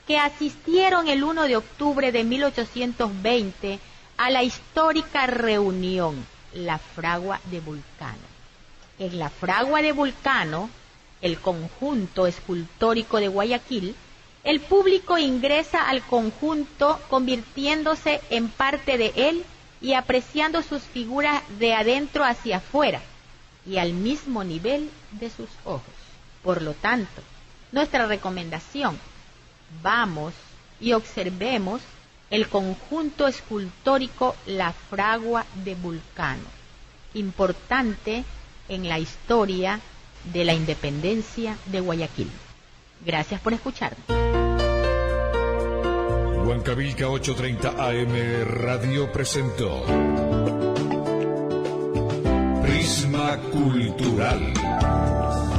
que asistieron el 1 de octubre de 1820 a la histórica reunión, la Fragua de Vulcano. En la Fragua de Vulcano, el conjunto escultórico de Guayaquil, el público ingresa al conjunto convirtiéndose en parte de él y apreciando sus figuras de adentro hacia afuera y al mismo nivel de sus ojos. Por lo tanto, nuestra recomendación: vamos y observemos el conjunto escultórico La Fragua de Vulcano, importante en la historia de la independencia de Guayaquil. Gracias por escucharnos. Huancavilca 830 AM Radio presentó Prisma Cultural.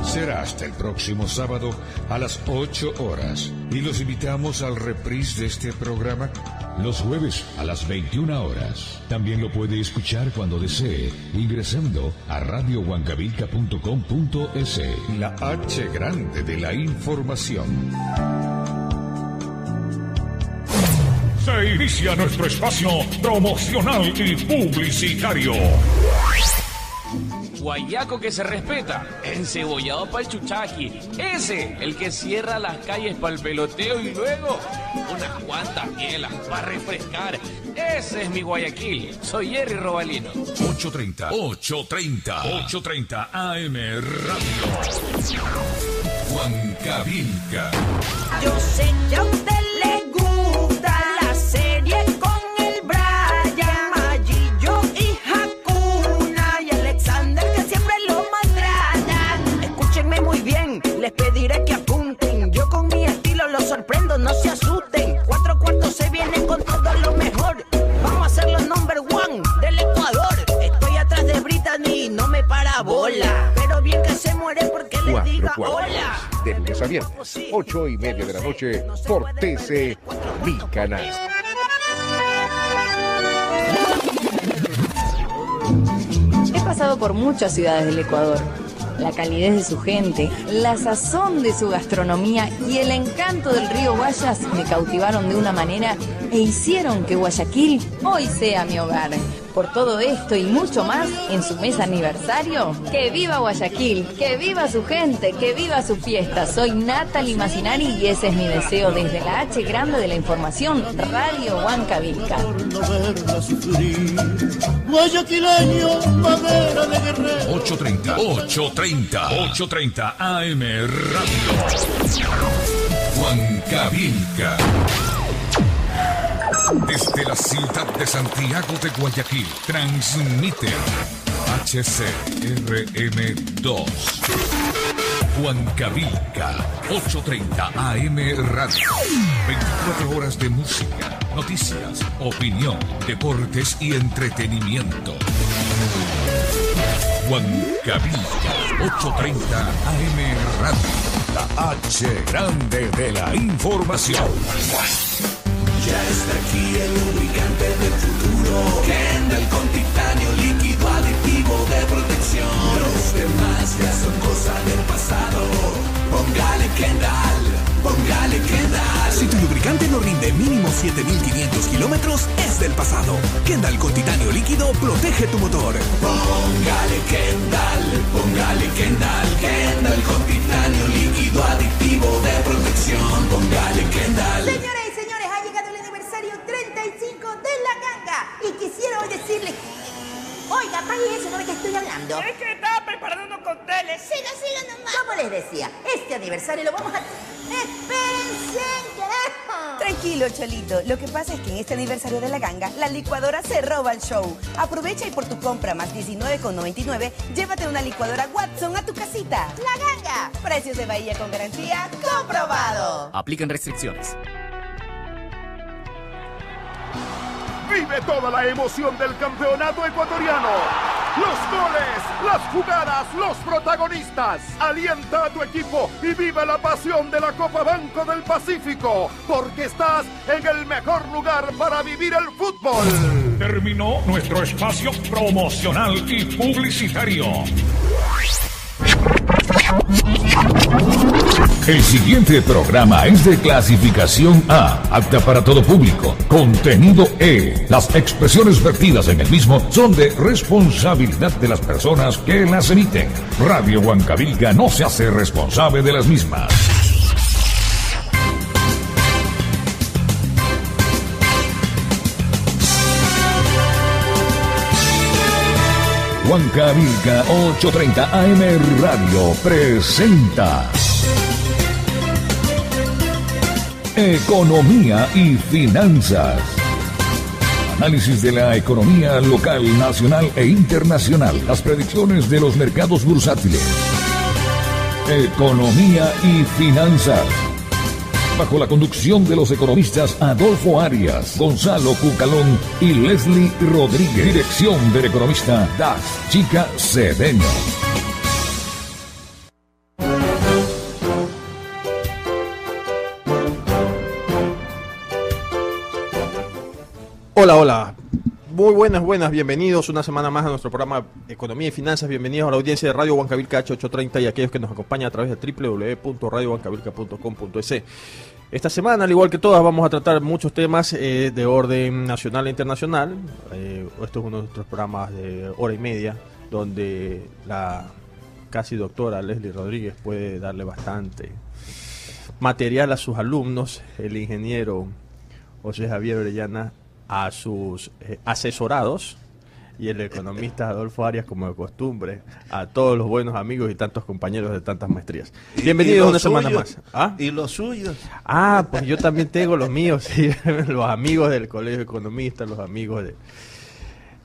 Será hasta el próximo sábado a las 8 horas y los invitamos al reprise de este programa los jueves a las 21 horas. También lo puede escuchar cuando desee ingresando a radiohuancavilca.com.es. La H grande de la información. Se inicia nuestro espacio promocional y publicitario. Guayaco que se respeta, encebollado para el chuchaqui, ese, el que cierra las calles para el peloteo y luego unas cuantas bielas para refrescar. Ese es mi Guayaquil, soy Jerry Robalino. 830 AM Radio. Huancavilca. Yo sé que a usted le gusta la serie con el Brian, Magillo y Hakuna y Alexander que siempre lo maltratan. Escúchenme muy bien, les pediré que apunten. Yo con mi estilo los sorprendo, no se asusten. 4 cuartos se vienen con todo lo mejor. Vamos a ser los number one del Ecuador. Estoy atrás de Brittany, no me para bola. Pero bien que se muere porque le diga hola. De lunes a viernes, 8:30 de la noche, por TC, mi canal. He pasado por muchas ciudades del Ecuador. La calidez de su gente, la sazón de su gastronomía y el encanto del río Guayas me cautivaron de una manera e hicieron que Guayaquil hoy sea mi hogar. Por todo esto y mucho más, en su mes aniversario, ¡que viva Guayaquil! ¡Que viva su gente! ¡Que viva su fiesta! Soy Natalie Macinari y ese es mi deseo desde la H grande de la información, Radio Huancavilca. Guayaquileño, madera de guerrero. 830 AM Radio. Huancavilca. Desde la ciudad de Santiago de Guayaquil, transmite HCRM2. Huancavilca, 830 AM Radio. 24 horas de música, noticias, opinión, deportes y entretenimiento. Huancavilca, 830 AM Radio. La H grande de la información. Ya está aquí el lubricante del futuro. Kendall con titanio líquido aditivo de protección. Los demás ya son cosa del pasado. Póngale Kendall, póngale Kendall. Si tu lubricante no rinde mínimo 7.500 kilómetros, es del pasado. Kendall con titanio líquido protege tu motor. Póngale Kendall, póngale Kendall. Kendall con titanio líquido aditivo de protección. Póngale Kendall. Señoras y señores, ha llegado el aniversario 35 de La Ganga. Y quisiera hoy decirles... Oiga, apague eso, ¿no ve que estoy hablando? Es que estaba preparando unos cócteles. Siga nomás. Como les decía, este aniversario lo vamos a... ¡Espérense, carajo! Tranquilo, Cholito. Lo que pasa es que en este aniversario de La Ganga, la licuadora se roba el show. Aprovecha y por tu compra más 19,99, llévate una licuadora Watson a tu casita. La Ganga. Precios de Bahía con garantía comprobado. Aplican restricciones. Vive toda la emoción del campeonato ecuatoriano. Los goles, las jugadas, los protagonistas. Alienta a tu equipo y vive la pasión de la Copa Banco del Pacífico, porque estás en el mejor lugar para vivir el fútbol. Terminó nuestro espacio promocional y publicitario. El siguiente programa es de clasificación A, apta para todo público. Contenido E. Las expresiones vertidas en el mismo son de responsabilidad de las personas que las emiten. Radio Huancavilca no se hace responsable de las mismas. Huancavilca 830 AM Radio presenta Economía y Finanzas. Análisis de la economía local, nacional e internacional. Las predicciones de los mercados bursátiles. Economía y Finanzas. Bajo la conducción de los economistas Adolfo Arias, Gonzalo Cucalón y Leslie Rodríguez. Dirección del economista Dax Chica Cedeño. Hola, hola. Muy buenas, bienvenidos una semana más a nuestro programa Economía y Finanzas. Bienvenidos a la audiencia de Radio Huancavilca H830 y a aquellos que nos acompañan a través de www.radiohuancavilca.com.es. Esta semana, al igual que todas, vamos a tratar muchos temas de orden nacional e internacional. Esto es uno de nuestros programas de hora y media, donde la casi doctora Leslie Rodríguez puede darle bastante material a sus alumnos, el ingeniero José Javier Orellana a sus asesorados y el economista Adolfo Arias, como de costumbre, a todos los buenos amigos y tantos compañeros de tantas maestrías. Bienvenidos una semana más. ¿Ah? ¿Y los suyos? Ah, pues yo también tengo los míos, sí, los amigos del Colegio de Economistas, los amigos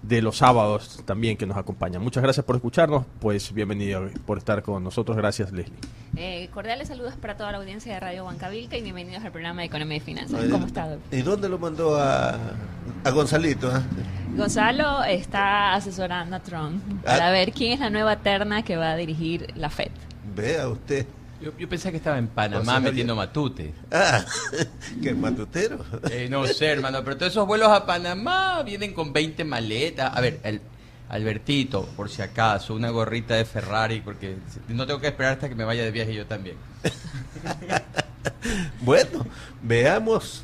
de los sábados también que nos acompañan. Muchas gracias por escucharnos, pues bienvenido por estar con nosotros. Gracias, Leslie. Cordiales saludos para toda la audiencia de Radio Huancavilca y bienvenidos al programa de Economía y Finanzas. ¿Cómo está, Adolfo? ¿Y dónde lo mandó a Gonzalito? Gonzalo está asesorando a Trump para ver quién es la nueva terna que va a dirigir la FED. Vea usted. Yo pensé que estaba en Panamá metiendo matute. Ah, ¿qué matutero? No sé, hermano, pero todos esos vuelos a Panamá vienen con 20 maletas. A ver, Albertito, por si acaso, una gorrita de Ferrari, porque no tengo que esperar hasta que me vaya de viaje yo también. Bueno, veamos.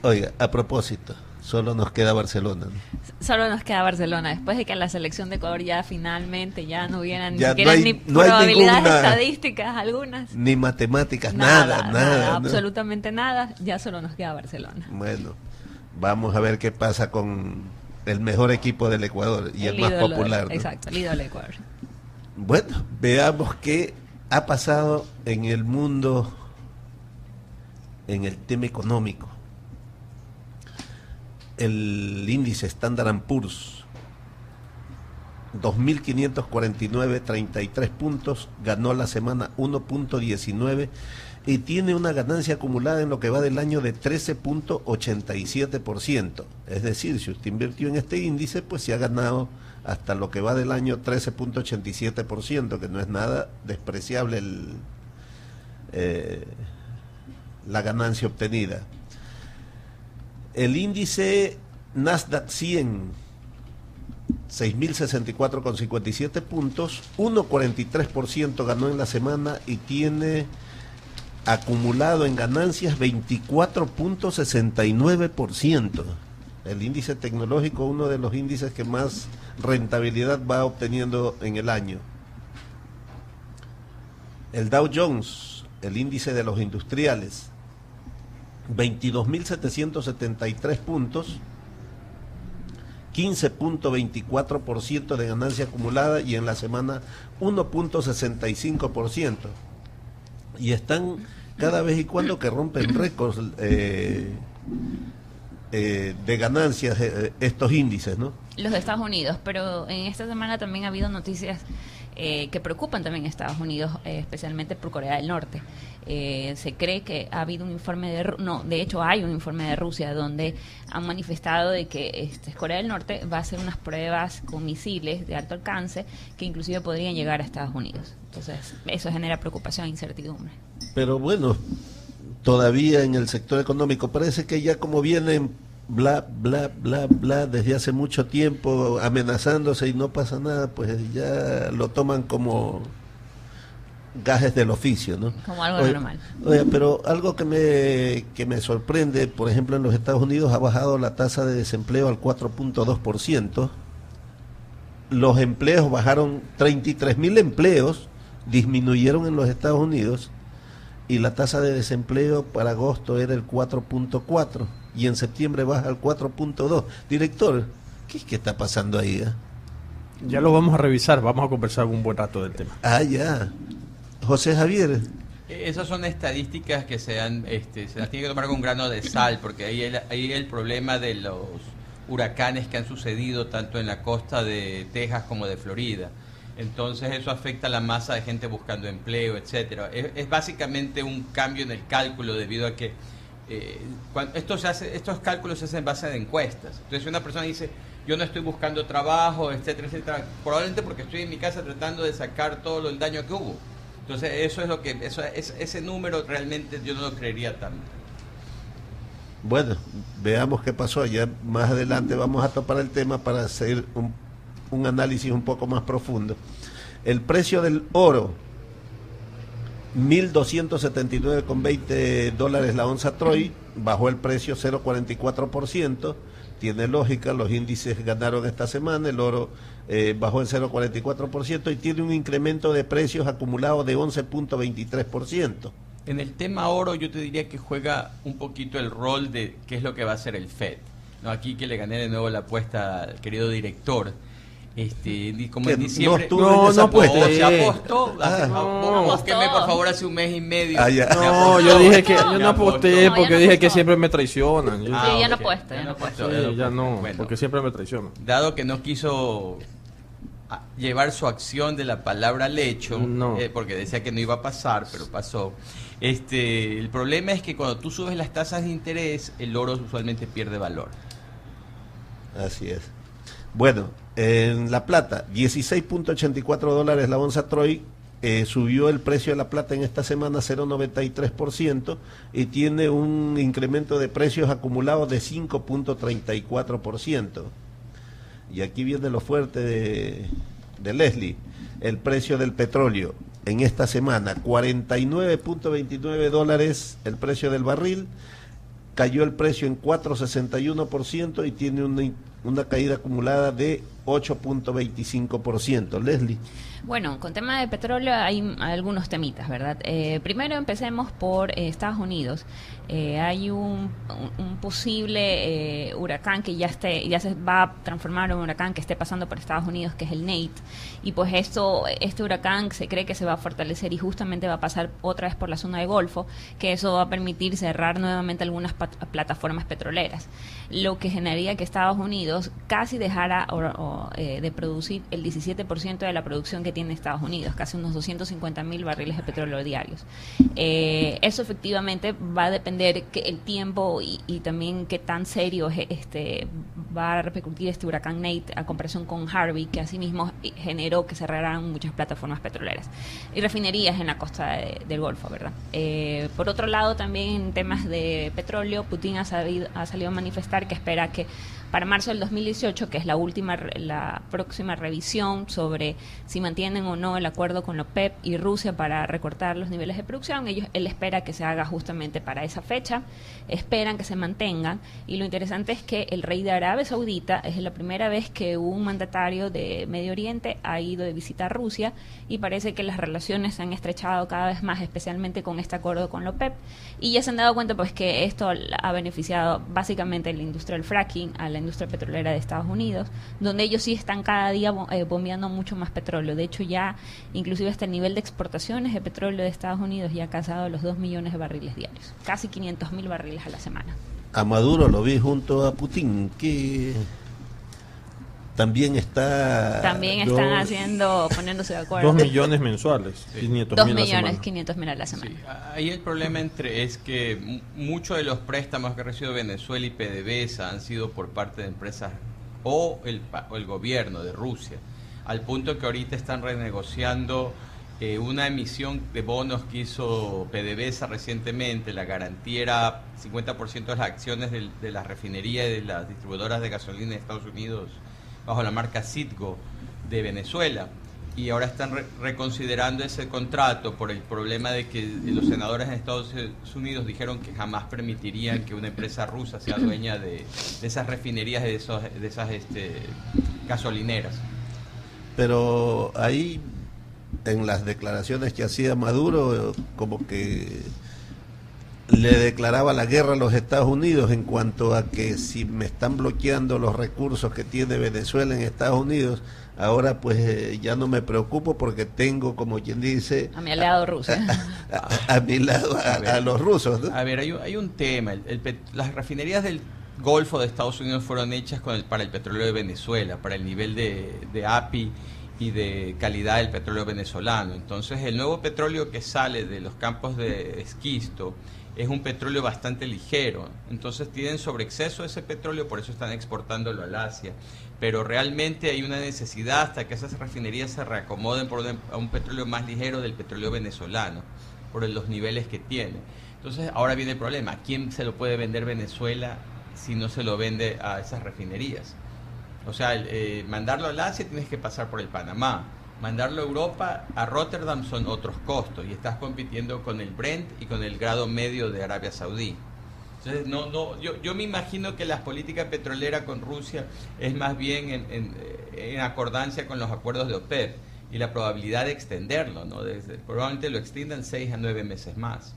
Oiga, a propósito, solo nos queda Barcelona, ¿no? Solo nos queda Barcelona, después de que la selección de Ecuador ya finalmente ya no hubieran ni Ya siquiera no hay- ni no hay probabilidades ninguna- estadísticas algunas. Ni matemáticas, nada, ¿no? absolutamente nada, ya solo nos queda Barcelona. Bueno, vamos a ver qué pasa con el mejor equipo del Ecuador y el más ídolo, popular, ¿no? Exacto, el ídolo de Ecuador. Bueno, veamos qué ha pasado en el mundo en el tema económico. El índice Standard & Poor's 2.549.33 puntos, ganó la semana 1.19 y tiene una ganancia acumulada en lo que va del año de 13.87%. Es decir, si usted invirtió en este índice, pues se ha ganado hasta lo que va del año 13.87%, que no es nada despreciable la ganancia obtenida. El índice Nasdaq 100, 6.064,57 puntos, 1,43% ganó en la semana y tiene acumulado en ganancias 24,69%. El índice tecnológico, uno de los índices que más rentabilidad va obteniendo en el año. El Dow Jones, el índice de los industriales, 22.773 puntos, 15.24% de ganancia acumulada y en la semana 1.65%. Y están cada vez y cuando que rompen récords de ganancias estos índices, ¿no? Los de Estados Unidos, pero en esta semana también ha habido noticias que preocupan también a Estados Unidos, especialmente por Corea del Norte. Se cree que ha habido un informe de hecho hay un informe de Rusia donde han manifestado de que Corea del Norte va a hacer unas pruebas con misiles de alto alcance que inclusive podrían llegar a Estados Unidos. Entonces, eso genera preocupación e incertidumbre. Pero bueno, todavía en el sector económico parece que ya como vienen bla, bla, bla, bla, desde hace mucho tiempo amenazándose y no pasa nada, pues ya lo toman como gajes del oficio, ¿no? Como algo normal. Oye, pero algo que me sorprende, por ejemplo, en los Estados Unidos ha bajado la tasa de desempleo al 4.2%. Los empleos bajaron, 33.000 empleos disminuyeron en los Estados Unidos, y la tasa de desempleo para agosto era el 4.4 y en septiembre baja al 4.2. Director, ¿qué es que está pasando ahí? Ya lo vamos a revisar, vamos a conversar un buen rato del tema. Ah, ya. José Javier. Esas son estadísticas que se las tiene que tomar con un grano de sal, porque ahí el problema de los huracanes que han sucedido tanto en la costa de Texas como de Florida. Entonces eso afecta a la masa de gente buscando empleo, etcétera. Es básicamente un cambio en el cálculo debido a que estos cálculos se hacen en base de encuestas. Entonces si una persona dice, yo no estoy buscando trabajo, etcétera, etcétera, probablemente porque estoy en mi casa tratando de sacar todo el daño que hubo. Entonces eso es lo que ese número realmente yo no lo creería tanto. Bueno, veamos qué pasó. Ya más adelante vamos a topar el tema para hacer un análisis un poco más profundo. El precio del oro, $1,279,20 la onza Troy, bajó el precio 0,44%. Tiene lógica, los índices ganaron esta semana, el oro bajó el 0,44% y tiene un incremento de precios acumulado de 11,23%. En el tema oro yo te diría que juega un poquito el rol de qué es lo que va a hacer el FED. No, aquí que le gané de nuevo la apuesta al querido director. Como en diciembre no aposté. Se apostó. Búsqueme por favor hace un mes y medio. No, yo dije que yo no aposté porque dije que siempre me traicionan. Sí, ya no apuesto. Ya no, porque siempre me traicionan. Dado que no quiso llevar su acción de la palabra al hecho, porque decía que no iba a pasar, pero pasó. El problema es que cuando tú subes las tasas de interés, el oro usualmente pierde valor. Así es. Bueno, en la plata, $16.84 la onza Troy, subió el precio de la plata en esta semana 0,93% y tiene un incremento de precios acumulados de 5,34%. Y aquí viene lo fuerte de Leslie, el precio del petróleo en esta semana, $49.29 el precio del barril, cayó el precio en 4,61% y tiene una caída acumulada de 8.25%. Leslie. Bueno, con tema de petróleo hay algunos temitas, ¿verdad? Primero empecemos por Estados Unidos. Hay un posible huracán que ya se va a transformar en un huracán que esté pasando por Estados Unidos, que es el Nate. Y pues este huracán se cree que se va a fortalecer y justamente va a pasar otra vez por la zona de Golfo, que eso va a permitir cerrar nuevamente algunas plataformas petroleras. Lo que generaría que Estados Unidos casi dejara de producir el 17% de la producción que tiene Estados Unidos, casi unos 250.000 barriles de petróleo diarios. Eso efectivamente va a depender el tiempo y también qué tan serio va a repercutir este huracán Nate a comparación con Harvey, que asimismo generó que cerraran muchas plataformas petroleras y refinerías en la costa del Golfo, ¿verdad? Por otro lado, también en temas de petróleo, Putin ha salido a manifestar que espera que para marzo del 2018, que es la próxima revisión sobre si mantienen o no el acuerdo con la OPEP y Rusia para recortar los niveles de producción, él espera que se haga justamente para esa fecha, esperan que se mantengan, y lo interesante es que el rey de Arabia Saudita es la primera vez que un mandatario de Medio Oriente ha ido de visita a Rusia, y parece que las relaciones se han estrechado cada vez más, especialmente con este acuerdo con la OPEP, y ya se han dado cuenta pues que esto ha beneficiado básicamente a la industria del fracking, a la industria petrolera de Estados Unidos, donde ellos sí están cada día bombeando mucho más petróleo. De hecho, ya inclusive hasta el nivel de exportaciones de petróleo de Estados Unidos ya ha casado los 2 millones de barriles diarios, casi 500.000 barriles a la semana. A Maduro lo vi junto a Putin, que también están poniéndose de acuerdo. 2 millones mensuales, 500.000 a la semana. Sí, ahí el problema es que muchos de los préstamos que ha recibido Venezuela y PDVSA han sido por parte de empresas o el gobierno de Rusia, al punto que ahorita están renegociando una emisión de bonos que hizo PDVSA recientemente. La garantía era 50% de las acciones de las refinerías y de las distribuidoras de gasolina de Estados Unidos bajo la marca Citgo de Venezuela, y ahora están reconsiderando ese contrato por el problema de que los senadores en Estados Unidos dijeron que jamás permitirían que una empresa rusa sea dueña de esas refinerías, de esas gasolineras. Pero ahí, en las declaraciones que hacía Maduro, como que le declaraba la guerra a los Estados Unidos en cuanto a que si me están bloqueando los recursos que tiene Venezuela en Estados Unidos, ahora pues ya no me preocupo porque tengo, como quien dice, a mi aliado Rusia, a mi lado, a los rusos, ¿no? A ver, hay un tema. Las refinerías del Golfo de Estados Unidos fueron hechas para el petróleo de Venezuela, para el nivel de API y de calidad del petróleo venezolano. Entonces, el nuevo petróleo que sale de los campos de esquisto es un petróleo bastante ligero. Entonces, tienen sobreexceso de ese petróleo, por eso están exportándolo al Asia. Pero realmente hay una necesidad hasta que esas refinerías se reacomoden a un petróleo más ligero del petróleo venezolano, por los niveles que tiene. Entonces, ahora viene el problema. ¿A quién se lo puede vender Venezuela si no se lo vende a esas refinerías? O sea, mandarlo al Asia tienes que pasar por el Panamá. Mandarlo a Europa, a Rotterdam, son otros costos. Y estás compitiendo con el Brent y con el grado medio de Arabia Saudí. Entonces, yo me imagino que la política petrolera con Rusia es más bien en acordancia con los acuerdos de OPEP y la probabilidad de extenderlo, ¿no? Probablemente lo extiendan 6 a 9 meses más.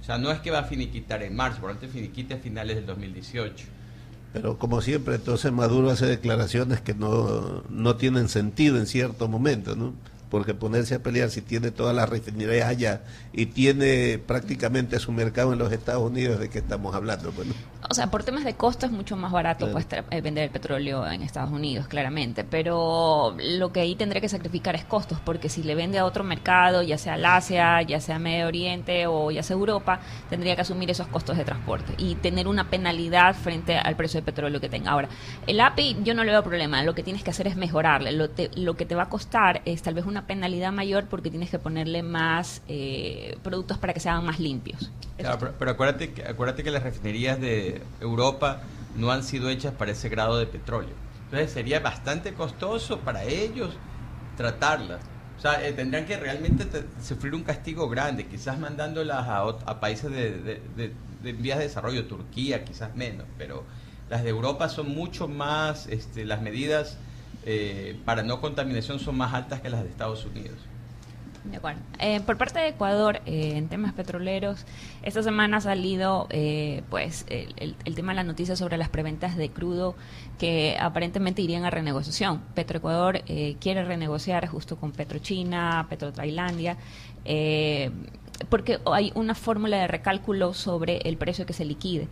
O sea, no es que va a finiquitar en marzo, probablemente finiquite a finales del 2018. Pero como siempre, entonces Maduro hace declaraciones que no tienen sentido en cierto momento, ¿no? Porque ponerse a pelear si tiene todas las refinerías allá y tiene prácticamente su mercado en los Estados Unidos, ¿de qué estamos hablando? Bueno. O sea, por temas de costo es mucho más barato pues, vender el petróleo en Estados Unidos, claramente, pero lo que ahí tendría que sacrificar es costos, porque si le vende a otro mercado, ya sea al Asia, ya sea Medio Oriente o ya sea Europa, tendría que asumir esos costos de transporte y tener una penalidad frente al precio del petróleo que tenga. Ahora, el API yo no le veo problema, lo que tienes que hacer es mejorarle, lo que te va a costar es tal vez una penalidad mayor porque tienes que ponerle más productos para que se hagan más limpios. Claro, pero acuérdate que las refinerías de Europa no han sido hechas para ese grado de petróleo. Entonces sería bastante costoso para ellos tratarlas. O sea, tendrán que realmente sufrir un castigo grande, quizás mandándolas a países de vías de desarrollo, Turquía, quizás menos, pero las de Europa son mucho más, las medidas para no contaminación son más altas que las de Estados Unidos. De acuerdo. Por parte de Ecuador, en temas petroleros, esta semana ha salido pues el tema de la noticia sobre las preventas de crudo que aparentemente irían a renegociación. Petroecuador quiere renegociar justo con Petrochina, Petrotailandia, porque hay una fórmula de recálculo sobre el precio que se liquide.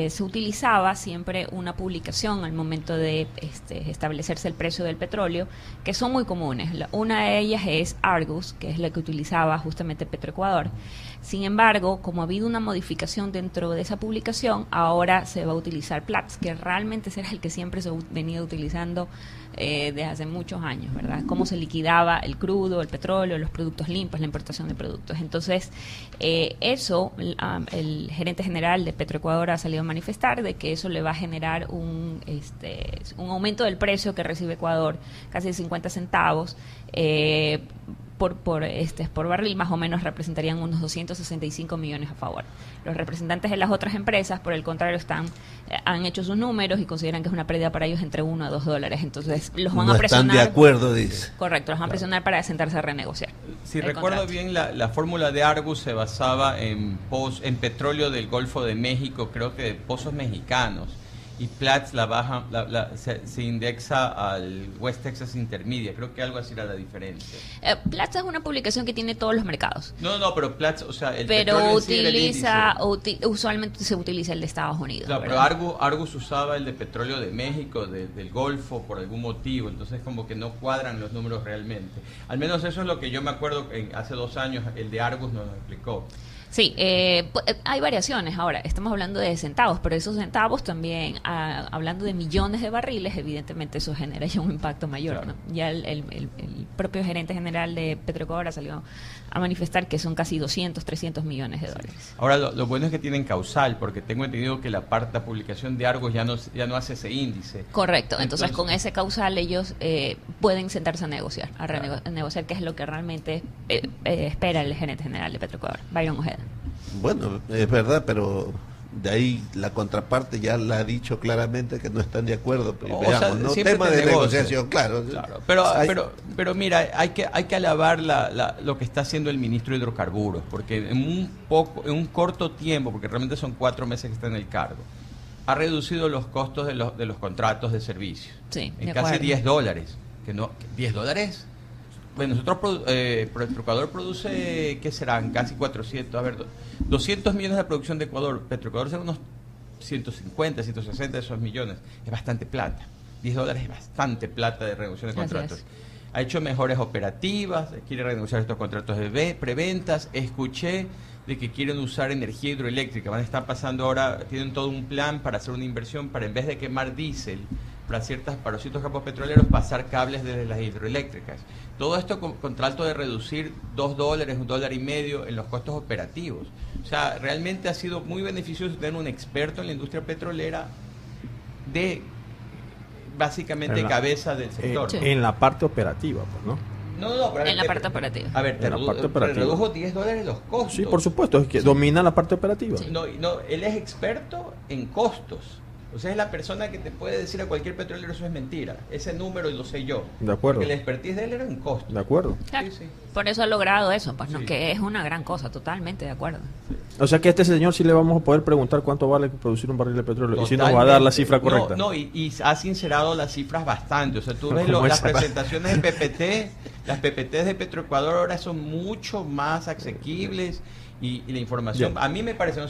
Se utilizaba siempre una publicación al momento de establecerse el precio del petróleo, que son muy comunes. Una de ellas es Argus, que es la que utilizaba justamente Petroecuador. Sin embargo, como ha habido una modificación dentro de esa publicación, ahora se va a utilizar Platts, que realmente será el que siempre se ha venido utilizando desde hace muchos años, ¿verdad? Cómo se liquidaba el crudo, el petróleo, los productos limpios, la importación de productos. Entonces, el gerente general de Petroecuador ha salido a manifestar de que eso le va a generar un aumento del precio que recibe Ecuador, casi de 50 centavos, por barril, más o menos representarían unos 265 millones a favor. Los representantes de las otras empresas, por el contrario, han hecho sus números y consideran que es una pérdida para ellos entre $1 a $2. Entonces los van a presionar. No están de acuerdo, dice. Correcto, los van a presionar para sentarse a renegociar. Si recuerdo bien, la fórmula de Argus se basaba en petróleo del Golfo de México, creo que de pozos mexicanos. Y Platts se indexa al West Texas Intermedia. Creo que algo así era la diferencia. Platts es una publicación que tiene todos los mercados. No, pero Platts, o sea, pero usualmente se utiliza el de Estados Unidos. Claro, pero Argus usaba el de petróleo de México, del Golfo, por algún motivo. Entonces como que no cuadran los números realmente. Al menos eso es lo que yo me acuerdo hace 2 años, el de Argus nos lo explicó. Sí, hay variaciones. Ahora, estamos hablando de centavos, pero esos centavos también, hablando de millones de barriles, evidentemente eso genera ya un impacto mayor. Claro. ¿No? Ya el propio gerente general de Petroecuador salió a manifestar que son casi 200, 300 millones de dólares. Ahora, lo bueno es que tienen causal, porque tengo entendido que la publicación de Argos ya no hace ese índice. Correcto, entonces con ese causal ellos pueden sentarse a negociar, a negociar qué es lo que realmente espera el gerente general de Petroecuador, Byron Ojeda. Bueno, es verdad, pero de ahí la contraparte ya la ha dicho claramente que no están de acuerdo. Pero veamos, no tema de negociación, claro. Pero mira, hay que alabar lo que está haciendo el ministro de Hidrocarburos, porque en un corto tiempo, porque realmente son 4 meses que está en el cargo, ha reducido los costos de los contratos de servicios. Sí, en casi $10. Que no, $10. Bueno, nosotros Petroecuador produce, ¿qué serán? Casi 400, a ver, 200 millones de producción de Ecuador. Petroecuador será unos 150, 160 de esos millones. Es bastante plata. $10 es bastante plata de reducción de contratos. Ha hecho mejores operativas, quiere renegociar estos contratos de preventas. Escuché de que quieren usar energía hidroeléctrica. Van a estar pasando ahora, tienen todo un plan para hacer una inversión para, en vez de quemar diésel para ciertos campos petroleros, pasar cables desde las hidroeléctricas. Todo esto con trato de reducir $2, $1.50 en los costos operativos. O sea, realmente ha sido muy beneficioso tener un experto en la industria petrolera básicamente cabeza del sector. En la parte operativa, pues, ¿no? No, pero en la parte operativa. A ver, te redujo $10 los costos. Sí, por supuesto, es que domina la parte operativa. Sí. No, él es experto en costos. O sea, es la persona que te puede decir a cualquier petrolero eso es mentira. Ese número lo sé yo. De acuerdo. Porque la expertise de él era en costos. De acuerdo. Claro. Sí. Por eso ha logrado eso, pues, ¿no? Que es una gran cosa, totalmente de acuerdo. Sí. O sea que a este señor sí le vamos a poder preguntar cuánto vale producir un barril de petróleo. Totalmente. Y si nos va a dar la cifra correcta. Y ha sincerado las cifras bastante. O sea, tú ves las presentaciones de PPT, las PPTs de Petroecuador ahora son mucho más asequibles. Y la información, a mí me parece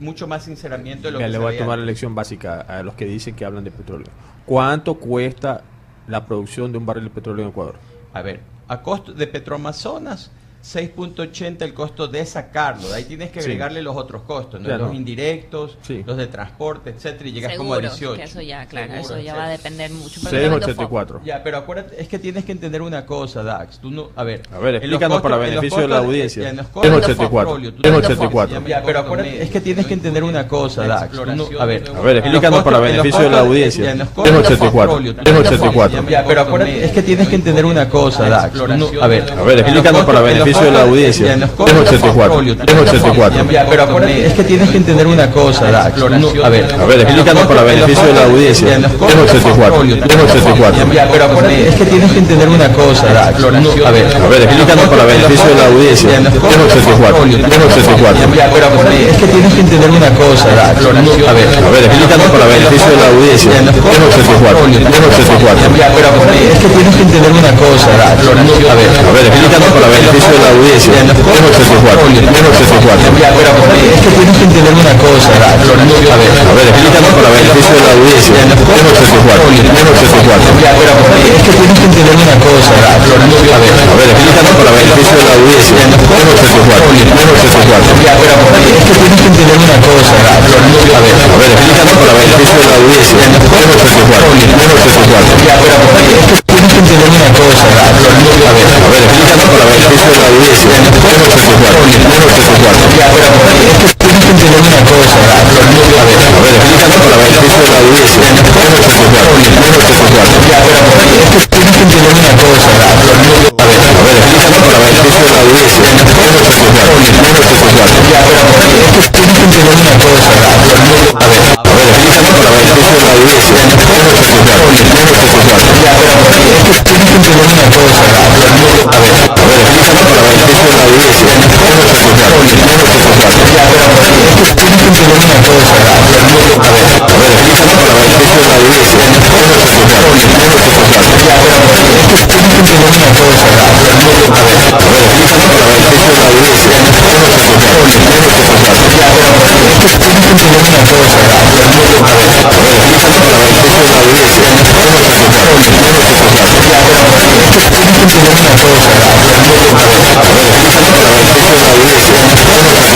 mucho más sinceramiento de lo que le voy a tomar la lección básica a los que dicen que hablan de petróleo. ¿Cuánto cuesta la producción de un barril de petróleo en Ecuador? A ver, a costo de Petroamazonas, 6.80 el costo de sacarlo. De ahí tienes que agregarle los otros costos, ¿no? Los indirectos, los de transporte, etcétera, y llegas como a 18. Que eso ya, claro, eso ya va a depender mucho. 6.84. Ya, pero acuérdate, es que tienes que entender una cosa, Dax. Tú no, a ver, explícanos para beneficio de la audiencia. 6.84. 6.84. Ya, pero acuérdate, es que tienes que entender una cosa, Dax. A ver, explícanos para beneficio de la audiencia. 6.84. 6.84. Ya, pero acuérdate, es que tienes que entender una cosa, Dax. A ver, explícanos para beneficio de la audiencia. 384. 384. Pero acuérdate, es que tienes que entender una cosa, Dax. A ver, explícanos para beneficio de la audiencia. 384. 384. Pero acuérdate, es que tienes que entender una cosa, Dax. A ver, explícanos para beneficio de la audiencia. 384. 384. Pero acuérdate, es que tienes que entender una cosa, Dax. A ver, explícanos para beneficio de la audiencia. 384. 384. Pero acuérdate, es que tienes que entender una cosa, Dax. A ver, explícanos para beneficio de la audiencia. 384. 384. Pero es que tienes que entender una cosa, Dax. A ver, explícanos para beneficio de la audiencia. 384. 384. Pero es que tienes que entender una cosa, Dax. A ver, explícanos para beneficio de la audiencia. 384. 384. Pero es que tienes que entender una cosa, Dax. A ver, explícanos para beneficio de la audiencia. 384. 384. Pero es que tienes que entender una cosa, Dax. A ver, explícanos para beneficio de la audiencia. 384. 384. Pero es que tienes que entender una cosa, Dax. A ver, explícanos para beneficio de la audiencia. 384. 384. Pero es que tienes que entender una cosa, Dax. A ver, explícanos para beneficio de la audiencia. 384. 384. Pero es que tienes que entender una cosa, Dax. A ver, explícanos para beneficio de la audiencia. 384. 384. Pero es que tienes que entender una cosa, Dax. A ver, explícanos para beneficio de la audiencia. 384. 384. Pero es que tienes que entender una cosa, Dax. A ver, explícanos para beneficio de la audiencia. 384. 384. Pero es que tienes que entender una cosa, Dax. A ver, explícanos para beneficio de la audiencia. 384. 384. Pero es que tienes que entender una cosa, Dax. A ver, explícanos para beneficio de la audiencia. 384. 384. Pero es que tienes que entender una cosa, Dax. A ver, explícanos para beneficio de la audiencia. 384.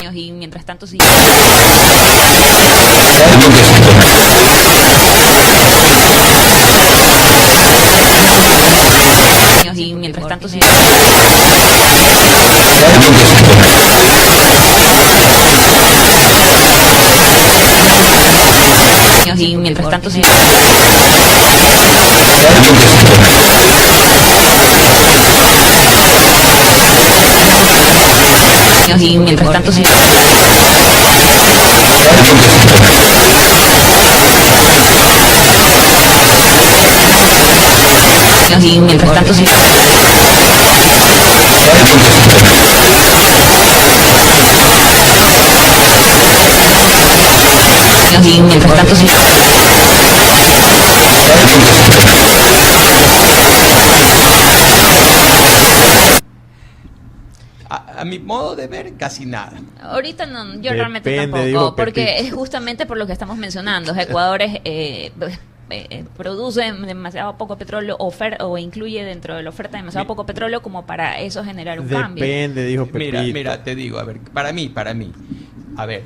Y mientras tanto sí. Y mientras tanto sí. Y mientras tanto sí. Y mientras tanto sí. Y mientras tanto sí. Y mientras tanto sí. A mi modo de ver, casi nada. Ahorita no, yo Depende, realmente tampoco, digo, porque Pepito. es justamente por lo que estamos mencionando. Ecuador produce demasiado poco petróleo o incluye dentro de la oferta demasiado poco petróleo como para eso generar un cambio. Depende, dijo Pepito. Mira, te digo, a ver, para mí. A ver,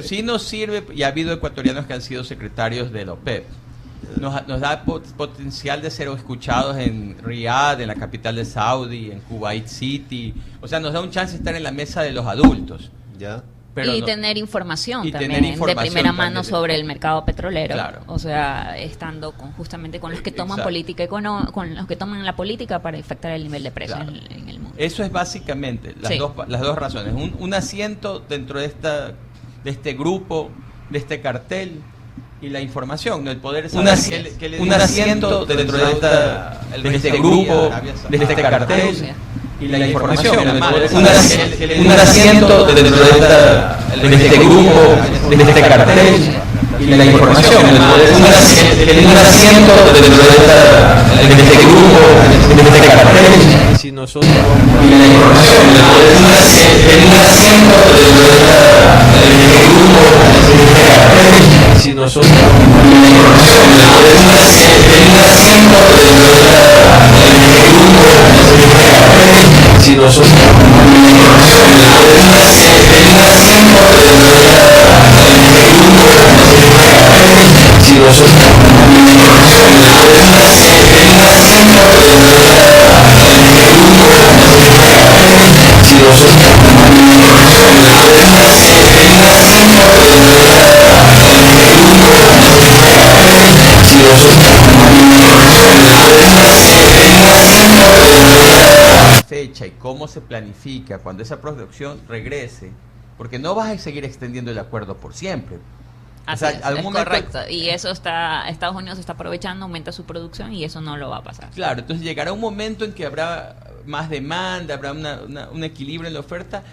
sí nos sirve, y ha habido ecuatorianos que han sido secretarios de la OPEP. Nos da potencial de ser escuchados en Riyadh, en la capital de Saudi, en Kuwait City. O sea, nos da un chance de estar en la mesa de los adultos. Ya. Y tener información también de primera mano sobre el mercado petrolero. Claro. O sea, estando justamente con los que toman política con los que toman la política para afectar el nivel de precios en el mundo. Eso es básicamente las dos razones. Un asiento dentro de este grupo, de este cartel, y la información, ¿no? El poder saber un asiento dentro de este grupo, de este cartel, y la información, un asiento dentro de este grupo, de este cartel, y la información, un asiento dentro de este grupo, de este cartel, Si nosotros y la información, un asiento dentro de este grupo, de este cartel, si nosotros fecha y cómo se planifica cuando esa producción regrese, porque no vas a seguir extendiendo el acuerdo por siempre. Así es correcto. Y eso Estados Unidos está aprovechando, aumenta su producción y eso no lo va a pasar. Claro, entonces llegará un momento en que habrá más demanda, habrá un equilibrio en la oferta,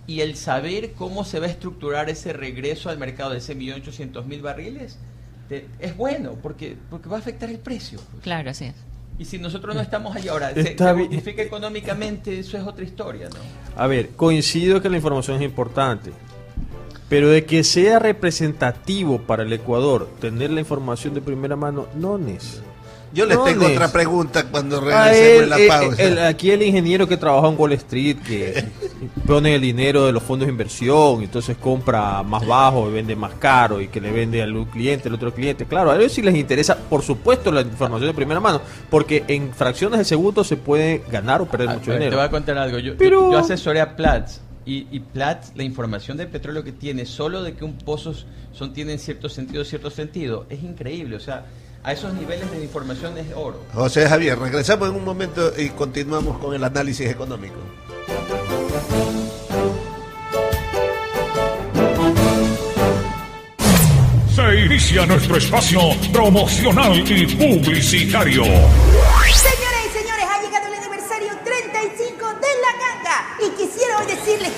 y el saber cómo se va a estructurar ese regreso al mercado de ese 1.800.000 barriles es bueno, porque va a afectar el precio. Pues. Claro, así es. Y si nosotros no estamos allí ahora, se justifica económicamente, eso es otra historia, ¿no? A ver, coincido que la información es importante, pero de que sea representativo para el Ecuador tener la información de primera mano, no es. Yo les tengo otra pregunta cuando regresemos de la pausa. Aquí el ingeniero que trabaja en Wall Street, que pone el dinero de los fondos de inversión, entonces compra más bajo y vende más caro, y que le vende al cliente, al otro cliente. Claro, a ellos sí les interesa, por supuesto, la información de primera mano, porque en fracciones de segundo se puede ganar o perder mucho dinero. Te voy a contar algo. Yo asesoré a Platts, y Platts, la información del petróleo que tiene, solo de que un pozo tiene en cierto sentido, es increíble. O sea, a esos niveles de información es oro. José Javier, regresamos en un momento y continuamos con el análisis económico. Se inicia nuestro espacio promocional y publicitario. Señoras y señores, ha llegado el aniversario 35 de La Ganga. Y quisiera hoy decirles...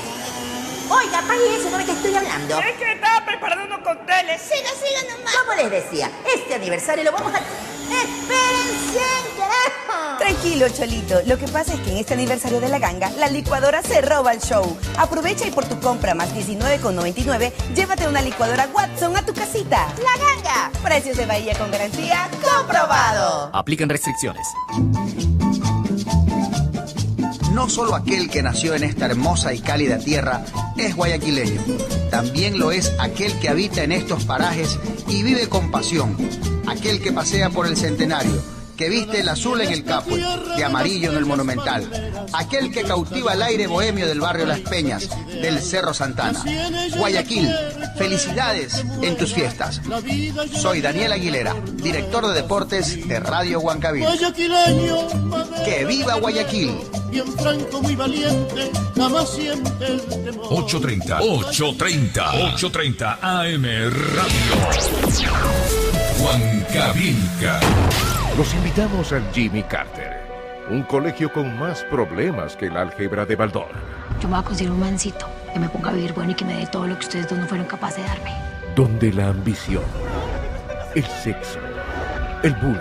Oiga, apague eso, ¿no ve que estoy hablando? Es que estaba preparando unos cócteles. Siga nomás. Como les decía, este aniversario lo vamos a... ¡Espérense! Tranquilo, Cholito. Lo que pasa es que en este aniversario de La Ganga, la licuadora se roba el show. Aprovecha y por tu compra más 19,99, llévate una licuadora Watson a tu casita. La Ganga. Precios de Bahía con garantía comprobado. Aplican restricciones. No solo aquel que nació en esta hermosa y cálida tierra es guayaquileño, también lo es aquel que habita en estos parajes y vive con pasión, aquel que pasea por el Centenario, que viste el azul en el Capue, de amarillo en el Monumental, aquel que cautiva el aire bohemio del barrio Las Peñas, del Cerro Santana. Guayaquil, felicidades en tus fiestas. Soy Daniel Aguilera, director de deportes de Radio Huancaville. ¡Que viva Guayaquil! Bien franco, muy valiente, jamás siente el temor. 8:30 AM Radio Huancavilca. Los invitamos al Jimmy Carter, un colegio con más problemas que el álgebra de Baldor. Yo me voy a conseguir un mancito que me ponga a vivir bueno y que me dé todo lo que ustedes dos no fueron capaces de darme. Donde la ambición, el sexo, el bullying,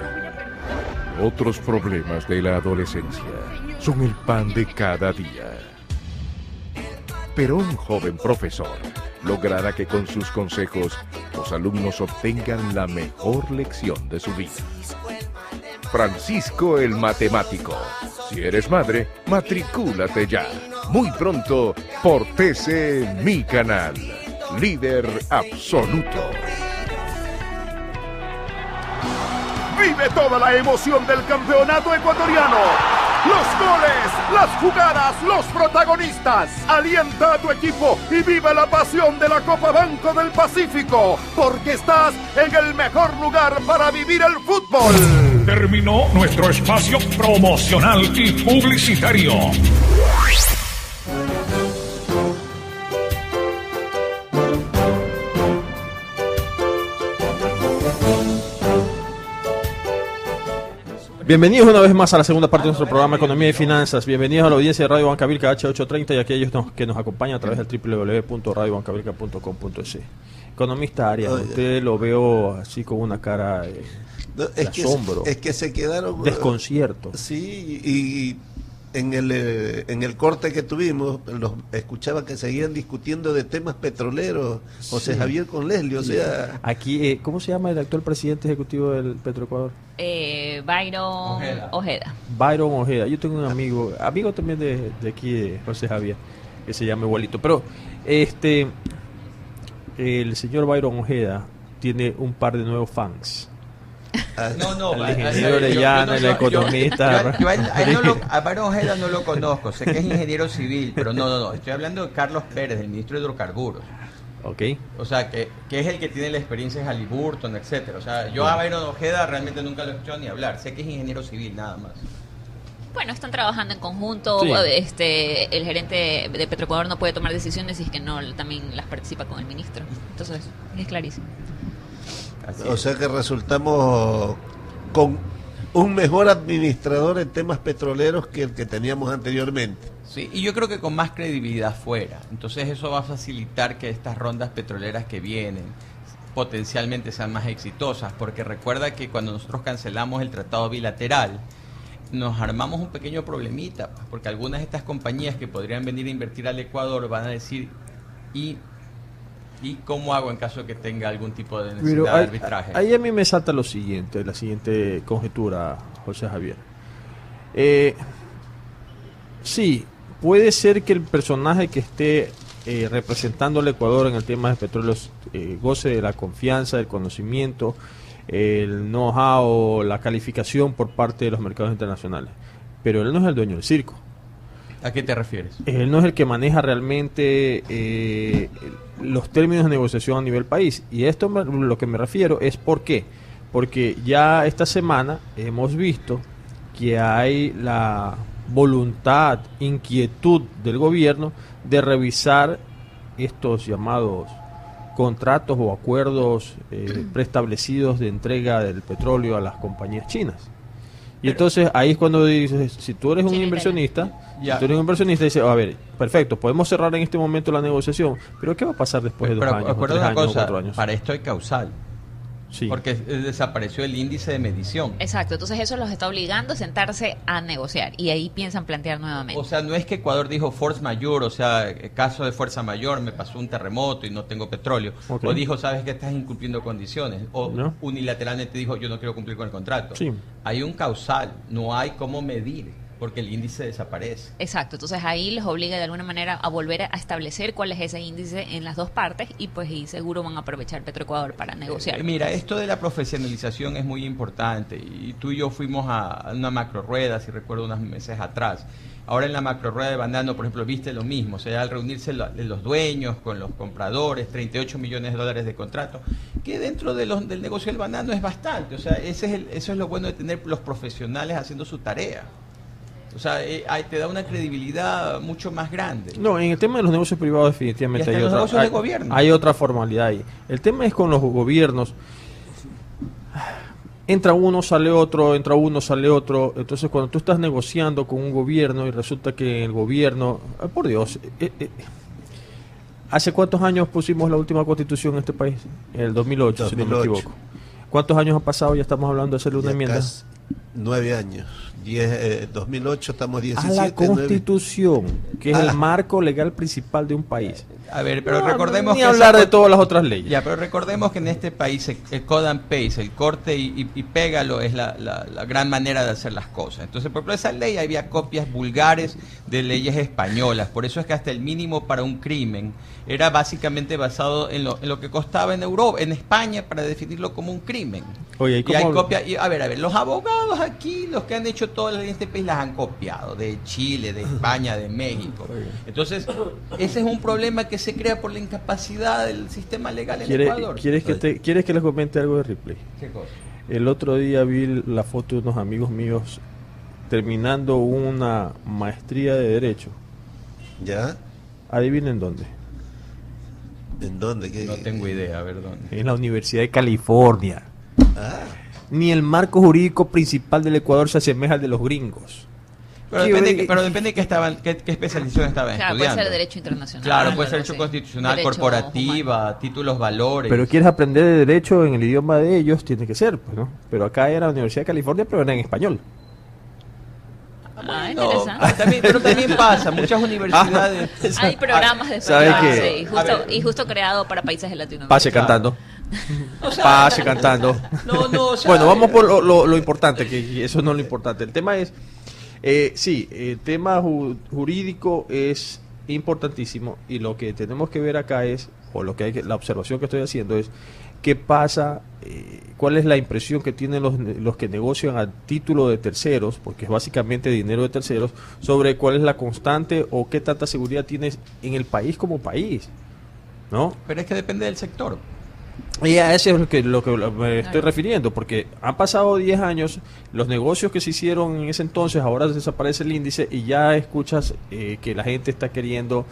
otros problemas de la adolescencia son el pan de cada día. Pero un joven profesor logrará que con sus consejos los alumnos obtengan la mejor lección de su vida. Francisco el Matemático. Si eres madre, matricúlate ya. Muy pronto por TC Mi Canal. Líder absoluto. Vive toda la emoción del campeonato ecuatoriano. Los goles, las jugadas, los protagonistas. Alienta a tu equipo y vive la pasión de la Copa Banco del Pacífico, porque estás en el mejor lugar para vivir el fútbol. Terminó nuestro espacio promocional y publicitario. Bienvenidos una vez más a la segunda parte de nuestro programa Economía y Finanzas. Bienvenidos a la audiencia de Radio Huancavilca H830 y a aquellos que nos acompañan a través del www.radiohuancavilca.com.es. Economista Arias, usted lo veo así con una cara de asombro. Es que se quedaron... Desconcierto. Sí, y en el corte que tuvimos, los escuchaba que seguían discutiendo de temas petroleros, José Sí. Javier con Leslie, o sea... Aquí, ¿cómo se llama el actual presidente ejecutivo del Petroecuador? Byron Ojeda. Byron Ojeda. Yo tengo un amigo también de aquí, de José Javier, que se llama igualito. Pero el señor Byron Ojeda tiene un par de nuevos fans. El ingeniero Orellana, el economista. Yo a Byron Ojeda no lo conozco, sé que es ingeniero civil, pero no. Estoy hablando de Carlos Pérez, el ministro de Hidrocarburos. Ok. O sea, que es el que tiene la experiencia en Halliburton, etcétera. O sea, yo a Byron Ojeda realmente nunca lo he escuchado ni hablar. Sé que es ingeniero civil, nada más. Bueno, están trabajando en conjunto. Sí. El gerente de Petroecuador no puede tomar decisiones si es que no también las participa con el ministro. Entonces, es clarísimo. O sea que resultamos con un mejor administrador en temas petroleros que el que teníamos anteriormente. Sí, y yo creo que con más credibilidad fuera. Entonces eso va a facilitar que estas rondas petroleras que vienen potencialmente sean más exitosas, porque recuerda que cuando nosotros cancelamos el tratado bilateral, nos armamos un pequeño problemita, porque algunas de estas compañías que podrían venir a invertir al Ecuador van a decir, ¿y cómo hago en caso de que tenga algún tipo de necesidad de arbitraje? Ahí a mí me salta la siguiente conjetura, José Javier. Sí, puede ser que el personaje que esté representando al Ecuador en el tema de petróleos goce de la confianza, del conocimiento, el know-how, la calificación por parte de los mercados internacionales. Pero él no es el dueño del circo. ¿A qué te refieres? Él no es el que maneja realmente los términos de negociación a nivel país. Y esto lo que me refiero es ¿por qué? Porque ya esta semana hemos visto que hay la voluntad, inquietud del gobierno de revisar estos llamados contratos o acuerdos preestablecidos de entrega del petróleo a las compañías chinas. Y entonces ahí es cuando dices, si tú eres un inversionista, dices, a ver, perfecto, podemos cerrar en este momento la negociación, pero ¿qué va a pasar después de 2 años, o 3 años, o 4 años? Para esto hay causal. Sí. Porque desapareció el índice de medición. Exacto, entonces eso los está obligando a sentarse a negociar y ahí piensan plantear nuevamente. O sea, no es que Ecuador dijo force majeure, o sea, caso de fuerza mayor, me pasó un terremoto y no tengo petróleo. Okay. O dijo, sabes que estás incumpliendo condiciones. O ¿no? Unilateralmente dijo, yo no quiero cumplir con el contrato. Sí. Hay un causal, no hay cómo medir, porque el índice desaparece. Exacto, entonces ahí les obliga de alguna manera a volver a establecer cuál es ese índice en las dos partes y pues ahí seguro van a aprovechar Petroecuador para negociar. Mira, esto de la profesionalización es muy importante y tú y yo fuimos a una macro rueda, si recuerdo, unos meses atrás. Ahora en la macro rueda de Banano, por ejemplo, viste lo mismo, o sea, al reunirse los dueños con los compradores, 38 millones de dólares de contrato, que dentro del negocio del banano es bastante, o sea, eso es lo bueno de tener los profesionales haciendo su tarea. O sea, te da una credibilidad mucho más grande. No, en el tema de los negocios privados definitivamente hay negocios de gobierno. Hay otra formalidad ahí. El tema es con los gobiernos. Entra uno, sale otro, entra uno, sale otro. Entonces, cuando tú estás negociando con un gobierno y resulta que el gobierno... por Dios, ¿hace cuántos años pusimos la última constitución en este país? En el 2008, si no me equivoco. ¿Cuántos años han pasado? Ya estamos hablando de hacerle una enmienda. 9 años. 2008, estamos 17. A la Constitución, 9. Que es el marco legal principal de un país. A ver, pero recordemos ni que hablar de todas las otras leyes. Ya, pero recordemos que en este país el cut and paste, el corte y pégalo es la gran manera de hacer las cosas. Entonces, por ejemplo, esa ley había copias vulgares de leyes españolas. Por eso es que hasta el mínimo para un crimen era básicamente basado en lo que costaba en Europa, en España, para definirlo como un crimen. Oye, y hay copias. A ver, los abogados aquí, los que han hecho todas las leyes de este país, las han copiado de Chile, de España, de México. Entonces, ese es un problema que se crea por la incapacidad del sistema legal en Ecuador. ¿Quieres que les comente algo de Ripley? ¿Qué cosa? El otro día vi la foto de unos amigos míos terminando una maestría de Derecho. ¿Ya? Adivinen dónde. ¿En dónde? No tengo idea, a ver dónde. En la Universidad de California. Ah. Ni el marco jurídico principal del Ecuador se asemeja al de los gringos. Pero depende de qué especialización estaban estudiando. Puede ser derecho internacional. Claro, puede ser derecho constitucional, derecho corporativa, humano. títulos, valores. Pero quieres aprender de derecho en el idioma de ellos, tiene que ser, pues, ¿no? Pero acá era la Universidad de California, pero era en español. Pero también pasa, muchas universidades. Hay programas de ¿Sabe y justo creado para países de Latinoamérica. Pase cantando. Pase cantando. O sea, bueno, vamos por lo importante, que eso no es lo importante. El tema es, sí, el tema jurídico es importantísimo y lo que tenemos que ver acá es, o lo que la observación que estoy haciendo es, ¿qué pasa? ¿Cuál es la impresión que tienen los que negocian a título de terceros, porque es básicamente dinero de terceros, sobre cuál es la constante o qué tanta seguridad tienes en el país como país? ¿No? Pero es que depende del sector. Y a eso es lo que me estoy refiriendo, porque han pasado 10 años, los negocios que se hicieron en ese entonces, ahora desaparece el índice y ya escuchas que la gente está queriendo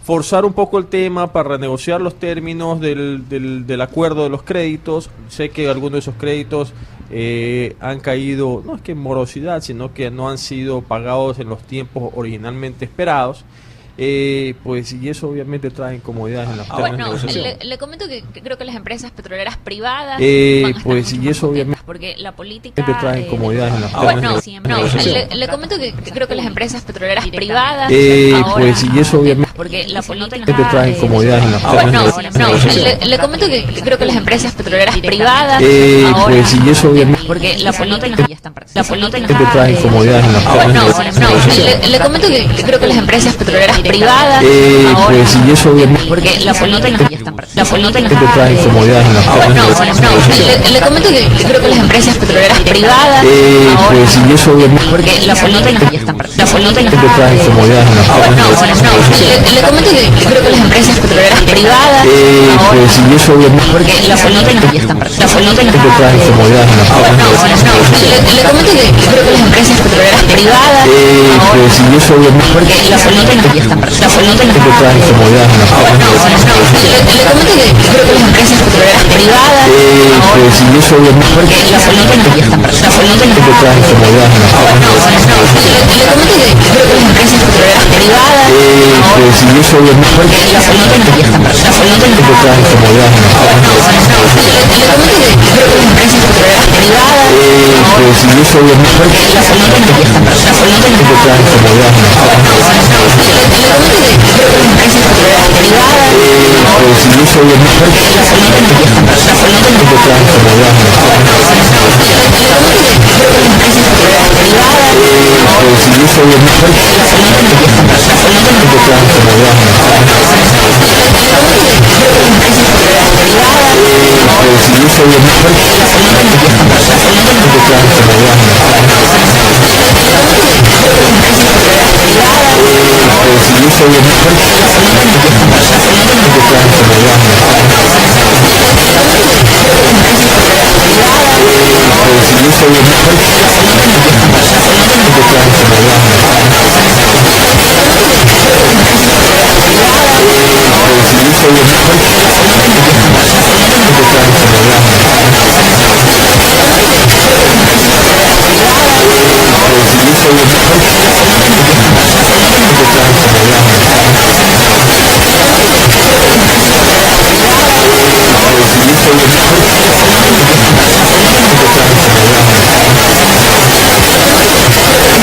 forzar un poco el tema para renegociar los términos del acuerdo de los créditos. Sé que algunos de esos créditos han caído, no es que en morosidad, sino que no han sido pagados en los tiempos originalmente esperados. Pues y eso obviamente trae incomodidades en las Bueno, negociación. le comento que creo que las empresas petroleras privadas pues y eso obviamente porque la política trae incomodidades en las le comento que creo que las empresas petroleras privadas pues y eso obviamente porque la política trae incomodidades en las le comento que creo que las empresas petroleras privadas pues y eso obviamente porque la política trae incomodidades en las le comento que creo que las empresas petroleras privadas pues y eso obviamente porque la política trae incomodidades en las le comento que creo que las empresas petroleras privadas pues y eso obviamente porque la política trae incomodidades en las le comento que creo que las empresas petroleras privadas pues y eso obviamente porque la política trae incomodidades en las le comento que creo que las empresas petroleras privadas pues y eso obviamente porque la política trae incomodidades en las le comento que creo que las empresas petroleras privadas pues y eso obviamente porque la política trae incomodidades en las le comento que creo que las empresas petroleras privadas pues y eso obviamente porque la política trae incomodidades en las le comento que creo que las empresas petroleras privadas pues y eso obviamente porque la política trae incomodidades en las le comento que creo que las empresas petroleras privadas pues y eso obviamente porque la política trae incomodidades en las le comento que creo que las empresas petroleras privadas pues y eso obviamente porque la política trae incomodidades en las pues y eso obviamente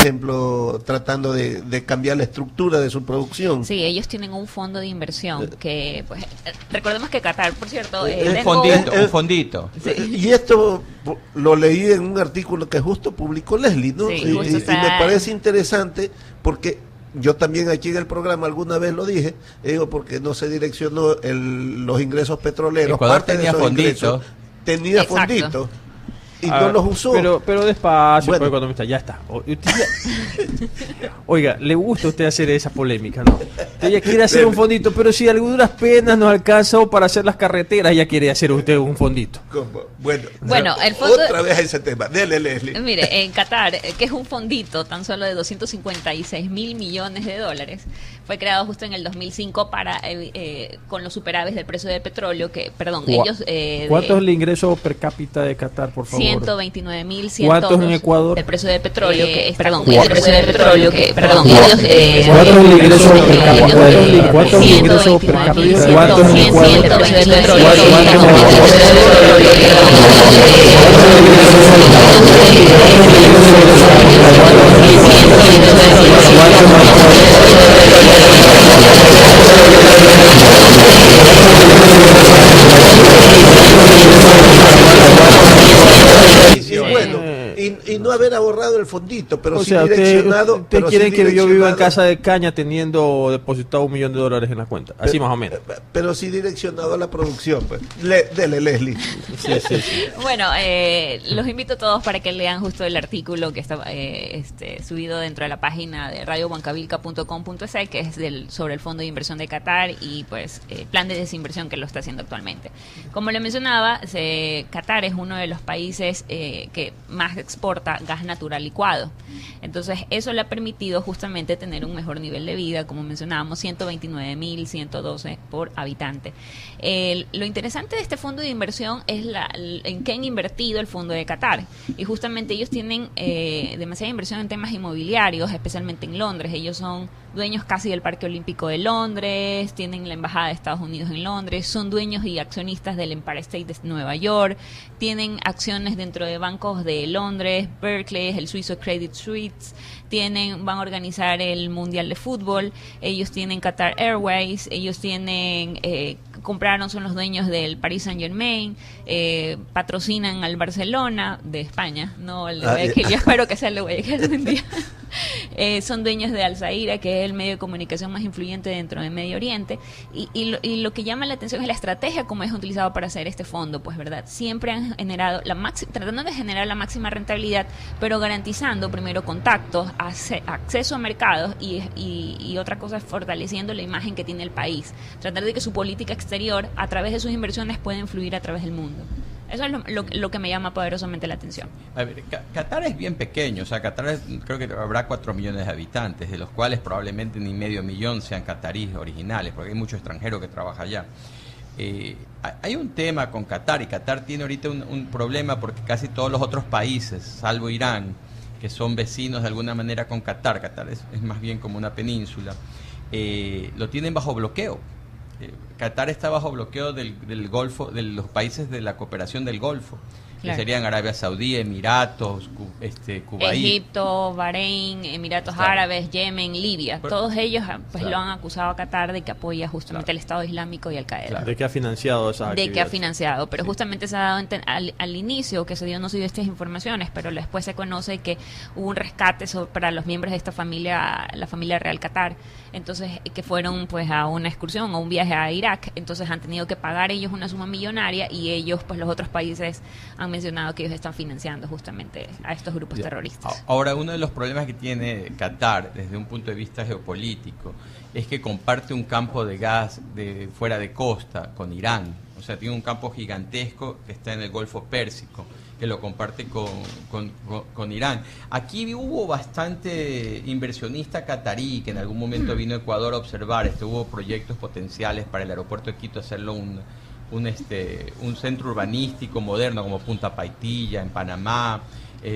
ejemplo, tratando de cambiar la estructura de su producción. Sí, ellos tienen un fondo de inversión que, pues, recordemos que Qatar, por cierto, un fondito. Sí. Y esto lo leí en un artículo que justo publicó Leslie, ¿no? Sí, y justo me parece interesante porque yo también aquí en el programa alguna vez lo dije, digo, porque no se direccionó los ingresos petroleros. Ecuador parte tenía de esos fondito. ingresos tenía Exacto. fondito. Y no los usó. Pero despacio, Bueno. pues, economista, ya está. Oiga, le gusta a usted hacer esa polémica, ¿no? Usted ya quiere hacer un fondito, pero si a duras penas nos alcanza para hacer las carreteras, ya quiere hacer usted un fondito. Bueno, el fondo... Otra vez ese tema. Dele, Leslie. Mire, en Qatar, que es un fondito tan solo de 256 mil millones de dólares, fue creado justo en el 2005 para con los superávits del precio del petróleo, que, perdón, ellos... ¿Cuánto es el ingreso per cápita de Qatar, por favor? 129.102. ¿Cuántos en Ecuador? El precio del petróleo, que el precio ¿Cuánto? del petróleo, que, perdón, ¿Cuánto es el ingreso per cápita? ¿Cuánto es el ingreso per cápita? ¿Cuánto es en Ecuador? el precio del petróleo, haber ahorrado el fondito, pero o sí sea, direccionado. usted pero quiere sí que yo viva en direccionado. casa de caña teniendo depositado $1 millón en la cuenta, así más o menos. Pero sí direccionado a la producción, pues. Dele, Leslie. Sí. Bueno, los invito a todos para que lean justo el artículo que está subido dentro de la página de radiohuancavilca.com.es, que es sobre el Fondo de Inversión de Qatar y pues plan de desinversión que lo está haciendo actualmente. Como le mencionaba, Qatar es uno de los países que más exporta gas natural licuado. Entonces, eso le ha permitido justamente tener un mejor nivel de vida, como mencionábamos, 129.112 por habitante. Lo interesante de este fondo de inversión es en qué han invertido el fondo de Qatar. Y justamente ellos tienen demasiada inversión en temas inmobiliarios, especialmente en Londres. Ellos son dueños casi del Parque Olímpico de Londres, tienen la Embajada de Estados Unidos en Londres, son dueños y accionistas del Empire State de Nueva York, tienen acciones dentro de bancos de Londres, Berkeley, el suizo Credit Suisse, van a organizar el Mundial de Fútbol, ellos tienen Qatar Airways, ellos tienen son los dueños del Paris Saint-Germain, patrocinan al Barcelona de España, no el de Guayaquil, yo espero que sea el de Guayaquil algún día. Son dueños de Al Jazeera, que es el medio de comunicación más influyente dentro del Medio Oriente, y lo que llama la atención es la estrategia como es utilizado para hacer este fondo, pues verdad, siempre han generado tratando de generar la máxima rentabilidad, pero garantizando primero contactos, acceso a mercados y otra cosa es fortaleciendo la imagen que tiene el país, tratar de que su política exterior a través de sus inversiones pueda influir a través del mundo. Eso es lo que me llama poderosamente la atención. A ver, Qatar es bien pequeño, o sea, Qatar creo que habrá 4 millones de habitantes, de los cuales probablemente ni medio millón sean cataríes originales, porque hay mucho extranjero que trabaja allá. Hay un tema con Qatar, y Qatar tiene ahorita un problema porque casi todos los otros países, salvo Irán, que son vecinos de alguna manera con Qatar es más bien como una península, lo tienen bajo bloqueo. Qatar está bajo bloqueo del Golfo, de los países de la cooperación del Golfo, que serían Arabia Saudí, Emiratos, Kuwait, Egipto, Bahrein, Emiratos Árabes, Yemen, Libia. Todos ellos lo han acusado a Qatar de que apoya justamente al Estado Islámico y Al Qaeda. De que ha financiado esas actividades. De que ha financiado, pero justamente se ha dado al inicio que no se dio estas informaciones, pero después se conoce que hubo un rescate para los miembros de esta familia, la familia real Qatar, entonces que fueron pues a una excursión o un viaje a Irak, entonces han tenido que pagar ellos una suma millonaria y ellos, pues los otros países han mencionado que ellos están financiando justamente a estos grupos terroristas. Ahora, uno de los problemas que tiene Qatar desde un punto de vista geopolítico es que comparte un campo de gas fuera de costa con Irán. O sea, tiene un campo gigantesco que está en el Golfo Pérsico, que lo comparte con Irán. Aquí hubo bastante inversionista catarí que en algún momento vino a Ecuador a observar. Hubo proyectos potenciales para el aeropuerto de Quito, hacerlo un centro urbanístico moderno como Punta Paitilla en Panamá.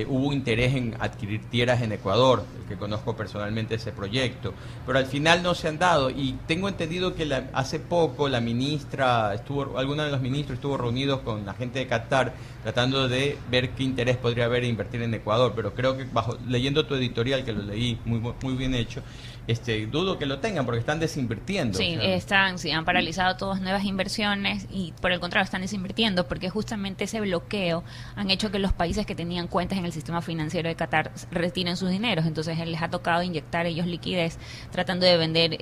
Hubo interés en adquirir tierras en Ecuador, el que conozco personalmente ese proyecto, pero al final no se han dado, y tengo entendido que hace poco alguno de los ministros estuvo reunidos con la gente de Qatar tratando de ver qué interés podría haber en invertir en Ecuador, pero creo que leyendo tu editorial, que lo leí muy bien hecho, dudo que lo tengan porque están desinvirtiendo. Sí, han paralizado todas nuevas inversiones y por el contrario están desinvirtiendo porque justamente ese bloqueo han hecho que los países que tenían cuentas en el sistema financiero de Qatar retiren sus dineros, entonces les ha tocado inyectar ellos liquidez tratando de vender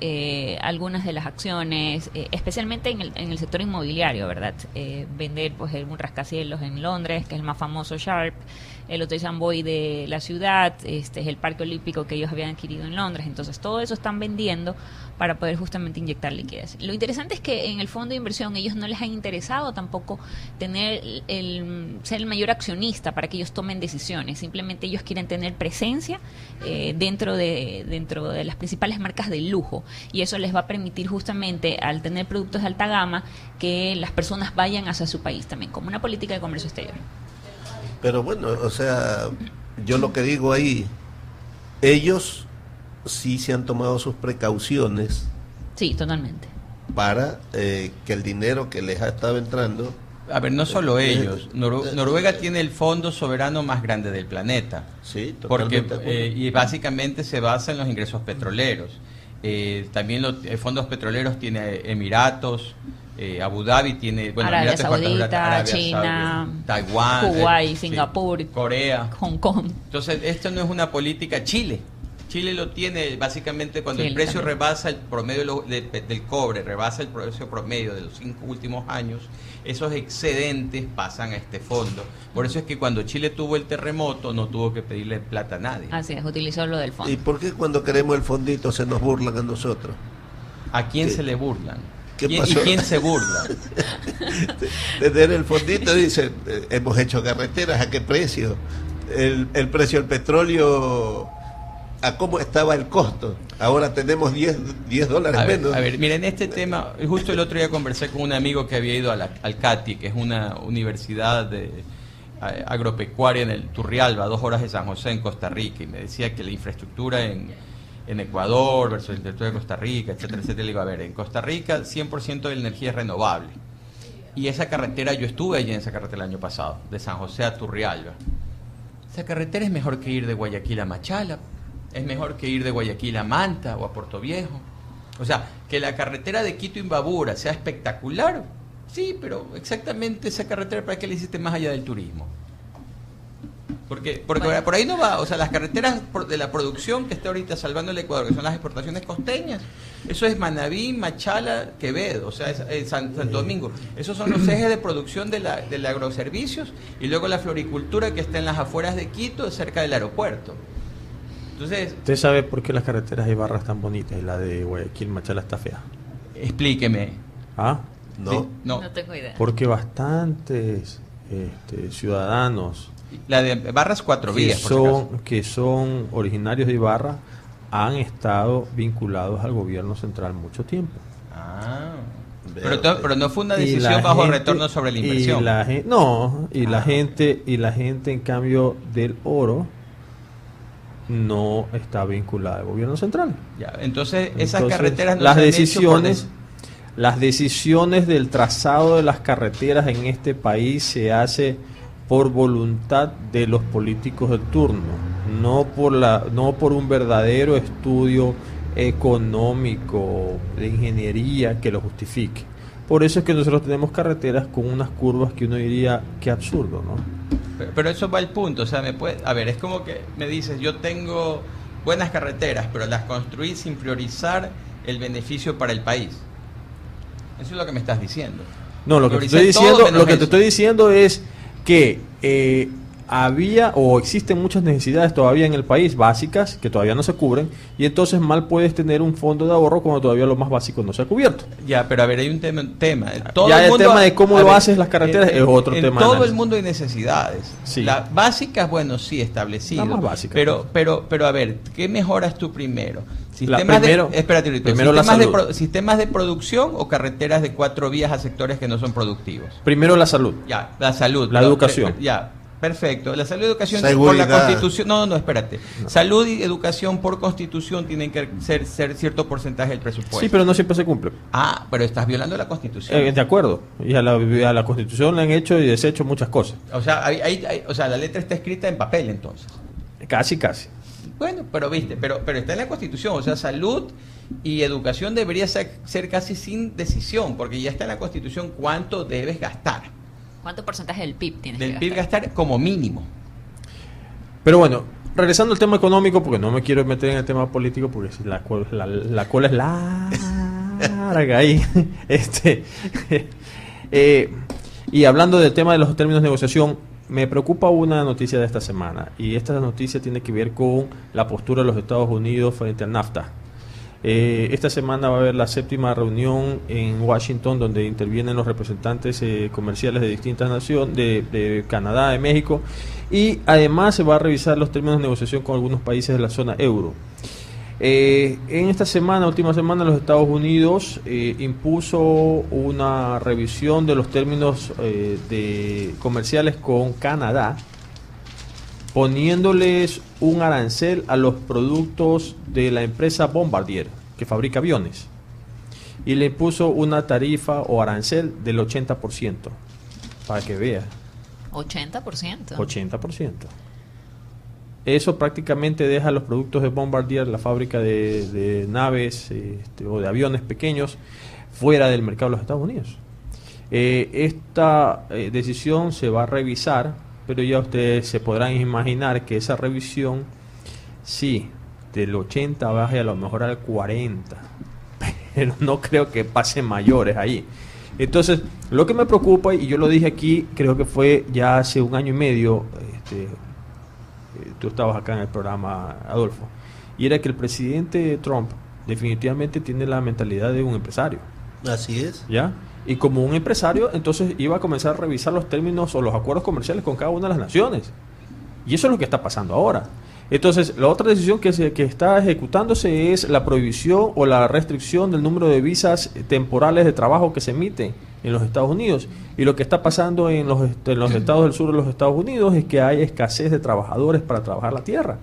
algunas de las acciones, especialmente en el sector inmobiliario, ¿verdad? Vender pues un rascacielos en Londres, que es el más famoso Sharp, el Hotel Samboy de la ciudad, es el Parque Olímpico que ellos habían adquirido en Londres, entonces todo eso están vendiendo para poder justamente inyectar liquidez. Lo interesante es que en el fondo de inversión ellos no les han interesado tampoco ser el mayor accionista para que ellos tomen decisiones, simplemente ellos quieren tener presencia dentro de las principales marcas de lujo, y eso les va a permitir justamente al tener productos de alta gama que las personas vayan hacia su país también, como una política de comercio exterior. Pero bueno, o sea, yo lo que digo ahí, ellos sí se han tomado sus precauciones. Sí, totalmente. Para que el dinero que les ha estado entrando... A ver, no solo ellos. Noruega tiene el fondo soberano más grande del planeta. Sí, totalmente. Y básicamente se basa en los ingresos petroleros. También los fondos petroleros tiene Emiratos, Abu Dhabi tiene, bueno, Arabia Emiratos Árabes, Saudita, Arabia China, Saudita, Taiwán, Kuwait, sí, Singapur, Corea, Hong Kong. Entonces, esto no es una política. Chile lo tiene básicamente cuando Sí, el precio también. rebasa el promedio del cobre, rebasa el precio promedio de los 5 últimos años, esos excedentes pasan a este fondo. Por eso es que cuando Chile tuvo el terremoto no tuvo que pedirle plata a nadie. Así es, utilizó lo del fondo. ¿Y por qué cuando queremos el fondito se nos burlan a nosotros? ¿A quién ¿Qué? se le burlan? ¿Qué ¿Y pasó? quién se burla? Desde el fondito dicen, hemos hecho carreteras, ¿a qué precio? El precio del petróleo, ¿a cómo estaba el costo? Ahora tenemos 10 dólares menos. A ver, miren, este tema, justo el otro día conversé con un amigo que había ido al CATI, que es una universidad agropecuaria en el Turrialba, a 2 horas de San José, en Costa Rica, y me decía que la infraestructura en Ecuador versus la infraestructura de Costa Rica, etcétera, etcétera. Le digo, a ver, en Costa Rica 100% de la energía es renovable. Y esa carretera, yo estuve allí en esa carretera el año pasado, de San José a Turrialba. Esa carretera es mejor que ir de Guayaquil a Machala, es mejor que ir de Guayaquil a Manta o a Puerto Viejo. O sea, que la carretera de Quito a Imbabura sea espectacular, sí, pero exactamente esa carretera, ¿para qué le hiciste más allá del turismo? Porque Bueno. por ahí no va, o sea, las carreteras de la producción que está ahorita salvando el Ecuador, que son las exportaciones costeñas, eso es Manabí, Machala, Quevedo, o sea, Santo Domingo. Esos son los ejes de producción de agroservicios, y luego la floricultura que está en las afueras de Quito, cerca del aeropuerto. Entonces, ¿Usted sabe por qué las carreteras de Ibarra están bonitas y la de Guayaquil Machala está fea? explíqueme. ¿Ah? Sí, no. No tengo idea. Porque bastantes ciudadanos La de Barras 4 vías, por si acaso. que son originarios de Ibarra han estado vinculados al gobierno central mucho tiempo. Ah. Pero no fue una decisión la bajo gente- retorno sobre la inversión. la gente en cambio del oro no está vinculada al gobierno central. Ya, entonces esas Entonces, carreteras no las se han decisiones hecho las decisiones del trazado de las carreteras en este país se hace por voluntad de los políticos de turno, no por un verdadero estudio económico de ingeniería que lo justifique. Por eso es que nosotros tenemos carreteras con unas curvas que uno diría que absurdo, ¿no? pero eso va al punto, o sea, a ver, es como que me dices, yo tengo buenas carreteras, pero las construí sin priorizar el beneficio para el país. Eso es lo que me estás diciendo. No, lo que te Priorizar estoy todo diciendo, menos lo que te eso. estoy diciendo es que había o existen muchas necesidades todavía en el país básicas que todavía no se cubren, y entonces mal puedes tener un fondo de ahorro cuando todavía lo más básico no se ha cubierto. Ya, pero a ver, hay un tema. Ya el tema de cómo lo haces las carreteras es otro tema de En todo el análisis. mundo hay necesidades. Sí. Las básicas, bueno, sí, establecido. Las más básicas. Pero a ver, ¿qué mejoras tú primero? primero- Espérate, ahorita, primero la salud. sistemas de producción o carreteras de 4 vías a sectores que no son productivos. Primero la salud. Ya, la salud. La educación. Ya, perfecto. La salud y educación Seguridad. por la Constitución. No, espérate. Salud y educación por Constitución tienen que ser cierto porcentaje del presupuesto. Sí, pero no siempre se cumple. Ah, pero estás violando la Constitución. De acuerdo. Y a la Constitución le han hecho y deshecho muchas cosas. O sea, o sea, la letra está escrita en papel entonces. Casi. Bueno, pero viste, pero está en la Constitución, o sea, salud y educación debería ser casi sin decisión, porque ya está en la Constitución cuánto debes gastar. ¿Cuánto porcentaje del PIB tienes Del que PIB gastar? gastar como mínimo. Pero bueno, regresando al tema económico, porque no me quiero meter en el tema político, porque si la cola es larga ahí. Y hablando del tema de los términos de negociación, me preocupa una noticia de esta semana, y esta noticia tiene que ver con la postura de los Estados Unidos frente al NAFTA. Esta semana va a haber la 7ª reunión en Washington, donde intervienen los representantes comerciales de distintas naciones, de Canadá, de México, y además se va a revisar los términos de negociación con algunos países de la zona euro. En esta última semana, los Estados Unidos impuso una revisión de los términos comerciales con Canadá, poniéndoles un arancel a los productos de la empresa Bombardier, que fabrica aviones, y le impuso una tarifa o arancel del 80%, para que vea. 80%. 80%. Eso prácticamente deja los productos de Bombardier, la fábrica de naves o de aviones pequeños, fuera del mercado de los Estados Unidos. Esta decisión se va a revisar, pero ya ustedes se podrán imaginar que esa revisión, sí, del 80 baje a lo mejor al 40, pero no creo que pasen mayores ahí. Entonces, lo que me preocupa, y yo lo dije aquí, creo que fue ya hace 1 año y medio, tú estabas acá en el programa, Adolfo, y era que el presidente Trump definitivamente tiene la mentalidad de un empresario. Así es. ¿Ya? Y como un empresario, entonces iba a comenzar a revisar los términos o los acuerdos comerciales con cada una de las naciones. Y eso es lo que está pasando ahora. Entonces, la otra decisión que está ejecutándose es la prohibición o la restricción del número de visas temporales de trabajo que se emiten en los Estados Unidos. Y lo que está pasando en los estados del sur de los Estados Unidos es que hay escasez de trabajadores para trabajar la tierra.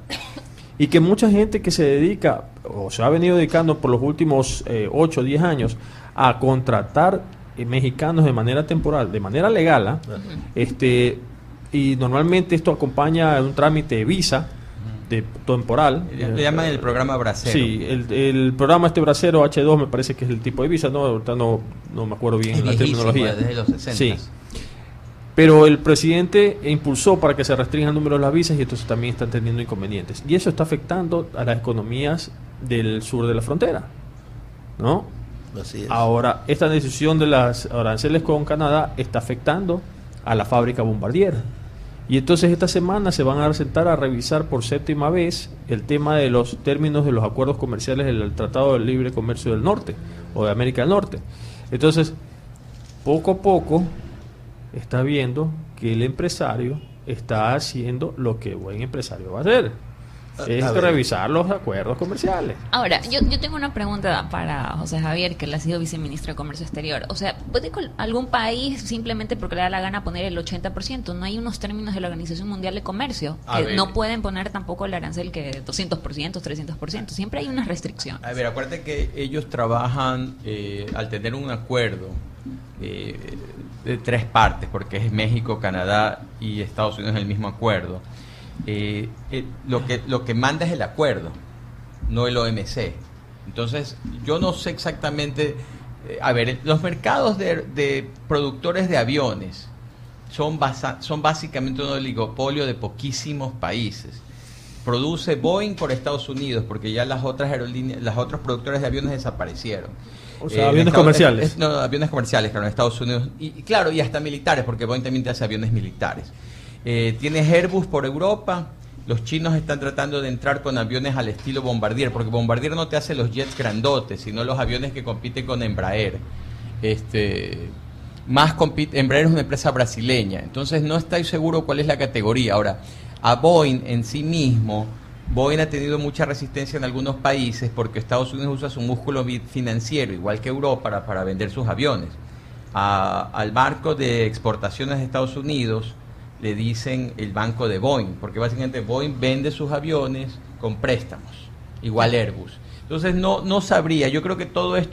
Y que mucha gente que se dedica, o se ha venido dedicando por los últimos 8 o 10 años, a contratar mexicanos de manera temporal, de manera legal, y normalmente esto acompaña un trámite de visa de temporal. Le llaman el programa bracero. Sí, el programa bracero H2 me parece que es el tipo de visa, no me acuerdo bien la terminología. Desde los 60. Sí. Pero el presidente impulsó para que se restrinjan el número de las visas y entonces también están teniendo inconvenientes. Y eso está afectando a las economías del sur de la frontera, ¿no? Así es. Ahora, esta decisión de las aranceles con Canadá está afectando a la fábrica Bombardier. Y entonces esta semana se van a sentar a revisar por 7ª vez el tema de los términos de los acuerdos comerciales del Tratado de Libre Comercio del Norte o de América del Norte. Entonces, poco a poco está viendo que el empresario está haciendo lo que buen empresario va a hacer. Es revisar los acuerdos comerciales. Ahora, yo tengo una pregunta para José Javier, que él ha sido viceministro de Comercio Exterior. O sea, ¿puede algún país simplemente porque le da la gana poner el 80%? ¿No hay unos términos de la Organización Mundial de Comercio que no pueden poner tampoco el arancel que 200%, 300%? Siempre hay una restricción. A ver, acuérdate que ellos trabajan al tener un acuerdo de 3 partes, porque es México, Canadá y Estados Unidos en el mismo acuerdo. Lo que manda es el acuerdo, no el OMC. Entonces, yo no sé exactamente. A ver, los mercados de productores de aviones son básicamente un oligopolio de poquísimos países. Produce Boeing por Estados Unidos, porque ya las otras aerolíneas, los otros productores de aviones desaparecieron. O sea, aviones comerciales. No, aviones comerciales, claro, en Estados Unidos. Y claro, y hasta militares, porque Boeing también te hace aviones militares. Tienes Airbus por Europa. Los chinos están tratando de entrar con aviones al estilo Bombardier, porque Bombardier no te hace los jets grandotes, sino los aviones que compiten con Embraer. Embraer es una empresa brasileña, entonces no estoy seguro cuál es la categoría. Ahora, a Boeing en sí mismo, Boeing ha tenido mucha resistencia en algunos países porque Estados Unidos usa su músculo financiero, igual que Europa, para vender sus aviones. Al marco de exportaciones de Estados Unidos le dicen el banco de Boeing, porque básicamente Boeing vende sus aviones con préstamos, igual Airbus. Entonces no sabría, yo creo que todo es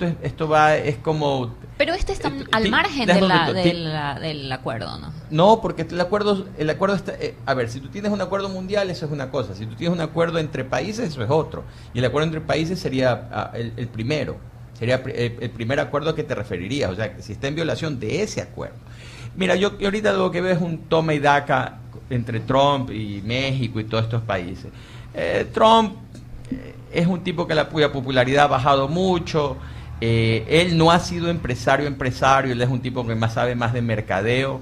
como... Pero está al margen del acuerdo, ¿no? No, porque el acuerdo está... a ver, si tú tienes un acuerdo mundial, eso es una cosa. Si tú tienes un acuerdo entre países, eso es otro. Y el acuerdo entre países sería el primero. Sería el primer acuerdo a que te referirías. O sea, si está en violación de ese acuerdo. Mira, yo ahorita lo que veo es un toma y daca entre Trump y México y todos estos países. Trump es un tipo que cuya popularidad ha bajado mucho. Él no ha sido empresario, él es un tipo que sabe más de mercadeo.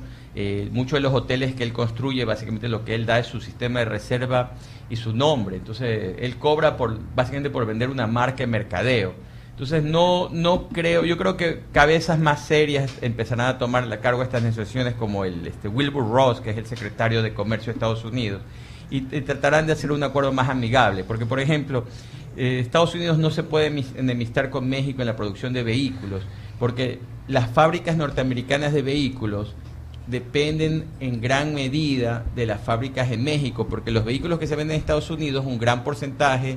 Muchos de los hoteles que él construye, básicamente lo que él da es su sistema de reserva y su nombre. Entonces, él cobra básicamente por vender una marca de mercadeo. Entonces, no creo, yo creo que cabezas más serias empezarán a tomar a cargo estas negociaciones, como el Wilbur Ross, que es el secretario de Comercio de Estados Unidos, y tratarán de hacer un acuerdo más amigable, porque, por ejemplo, Estados Unidos no se puede enemistar con México en la producción de vehículos, porque las fábricas norteamericanas de vehículos dependen en gran medida de las fábricas en México, porque los vehículos que se venden en Estados Unidos, un gran porcentaje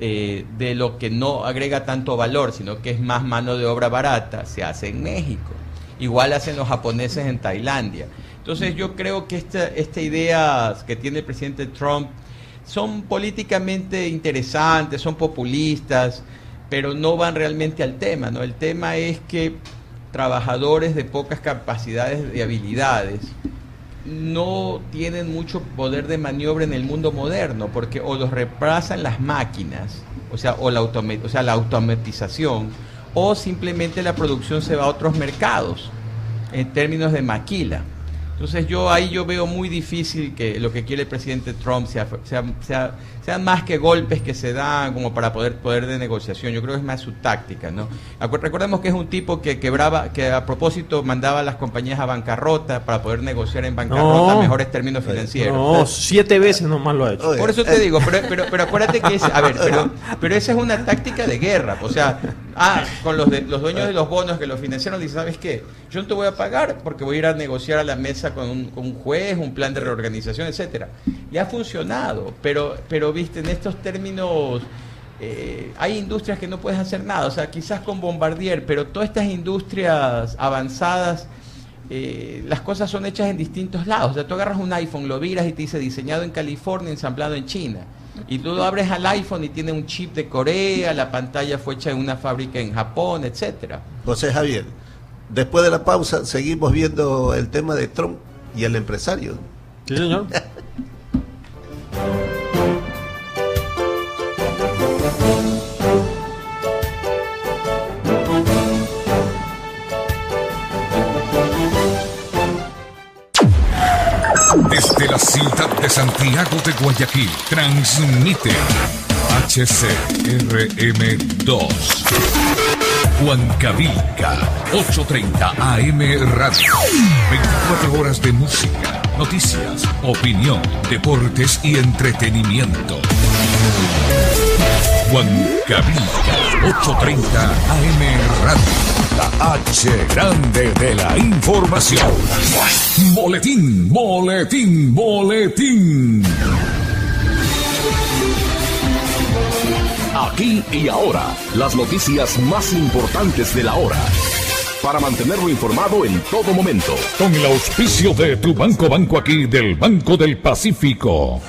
de lo que no agrega tanto valor, sino que es más mano de obra barata, se hace en México. Igual hacen los japoneses en Tailandia. Entonces yo creo que esta idea que tiene el presidente Trump son políticamente interesantes, son populistas, pero no van realmente al tema, ¿no? El tema es que trabajadores de pocas capacidades y habilidades no tienen mucho poder de maniobra en el mundo moderno, porque o los reemplazan las máquinas, la automatización, o simplemente la producción se va a otros mercados en términos de maquila. Entonces yo veo muy difícil que lo que quiere el presidente Trump sean más que golpes que se dan como para poder de negociación. Yo creo que es más su táctica, ¿no? Recordemos que es un tipo que quebraba, que a propósito mandaba a las compañías a bancarrota para poder negociar en bancarrota mejores términos financieros. No, 7 veces nomás lo ha hecho. Por eso te digo, pero acuérdate que pero esa es una táctica de guerra. O sea, con los dueños de los bonos que los financiaron, dicen, ¿sabes qué? Yo no te voy a pagar porque voy a ir a negociar a la mesa con un juez, un plan de reorganización, etcétera. Y ha funcionado, pero viste, en estos términos hay industrias que no puedes hacer nada. O sea, quizás con Bombardier, pero todas estas industrias avanzadas, las cosas son hechas en distintos lados. O sea, tú agarras un iPhone, lo viras y te dice diseñado en California, ensamblado en China. Y tú lo abres al iPhone y tiene un chip de Corea, la pantalla fue hecha en una fábrica en Japón, etcétera. José Javier, después de la pausa seguimos viendo el tema de Trump y el empresario. Sí, señor. Desde la ciudad de Santiago de Guayaquil, transmite HCRM2 Huancavelica 830 AM Radio. 24 horas de música, noticias, opinión, deportes y entretenimiento. Huancavelica 830 AM Radio. La H grande de la información. Boletín, boletín, boletín. Aquí y ahora, las noticias más importantes de la hora. Para mantenerlo informado en todo momento. Con el auspicio de tu Banco Aquí del Banco del Pacífico.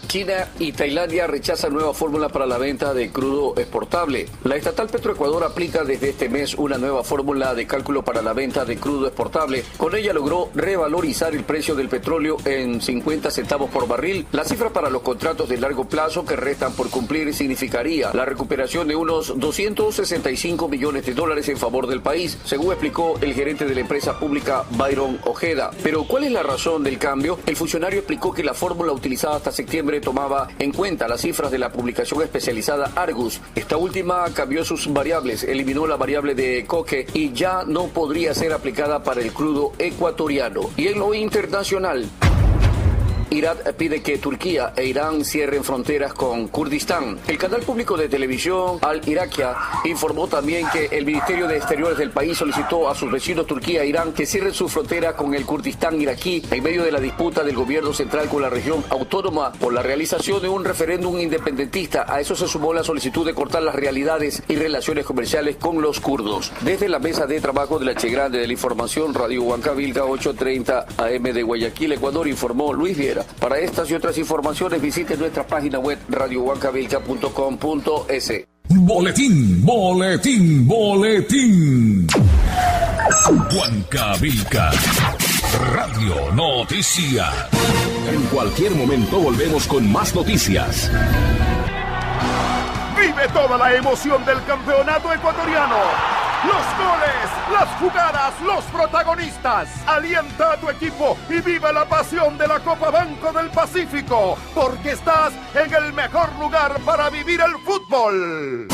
China y Tailandia rechazan nueva fórmula para la venta de crudo exportable. La estatal Petroecuador aplica desde este mes una nueva fórmula de cálculo para la venta de crudo exportable. Con ella logró revalorizar el precio del petróleo en 50 centavos por barril. La cifra para los contratos de largo plazo que restan por cumplir significaría la recuperación de unos 265 millones de dólares en favor del país, según explicó el gerente de la empresa pública Byron Ojeda. Pero ¿cuál es la razón del cambio? El funcionario explicó que la fórmula utilizada hasta septiembre tomaba en cuenta las cifras de la publicación especializada Argus. Esta última cambió sus variables, eliminó la variable de coque y ya no podría ser aplicada para el crudo ecuatoriano. Y en lo internacional, Irak pide que Turquía e Irán cierren fronteras con Kurdistán. El canal público de televisión Al Irakia informó también que el Ministerio de Exteriores del país solicitó a sus vecinos Turquía e Irán que cierren su frontera con el Kurdistán iraquí en medio de la disputa del gobierno central con la región autónoma por la realización de un referéndum independentista. A eso se sumó la solicitud de cortar las realidades y relaciones comerciales con los kurdos. Desde la mesa de trabajo de la Che Grande de la Información, Radio Huancavelica 830 AM de Guayaquil, Ecuador, informó Luis Viera. Para estas y otras informaciones visite nuestra página web radiohuancavelica.com.es. Boletín, boletín, boletín. Huancavelica Radio Noticia. En cualquier momento volvemos con más noticias. Vive toda la emoción del campeonato ecuatoriano. Los goles, las jugadas, los protagonistas. Alienta a tu equipo y vive la pasión de la Copa Banco del Pacífico, porque estás en el mejor lugar para vivir el fútbol.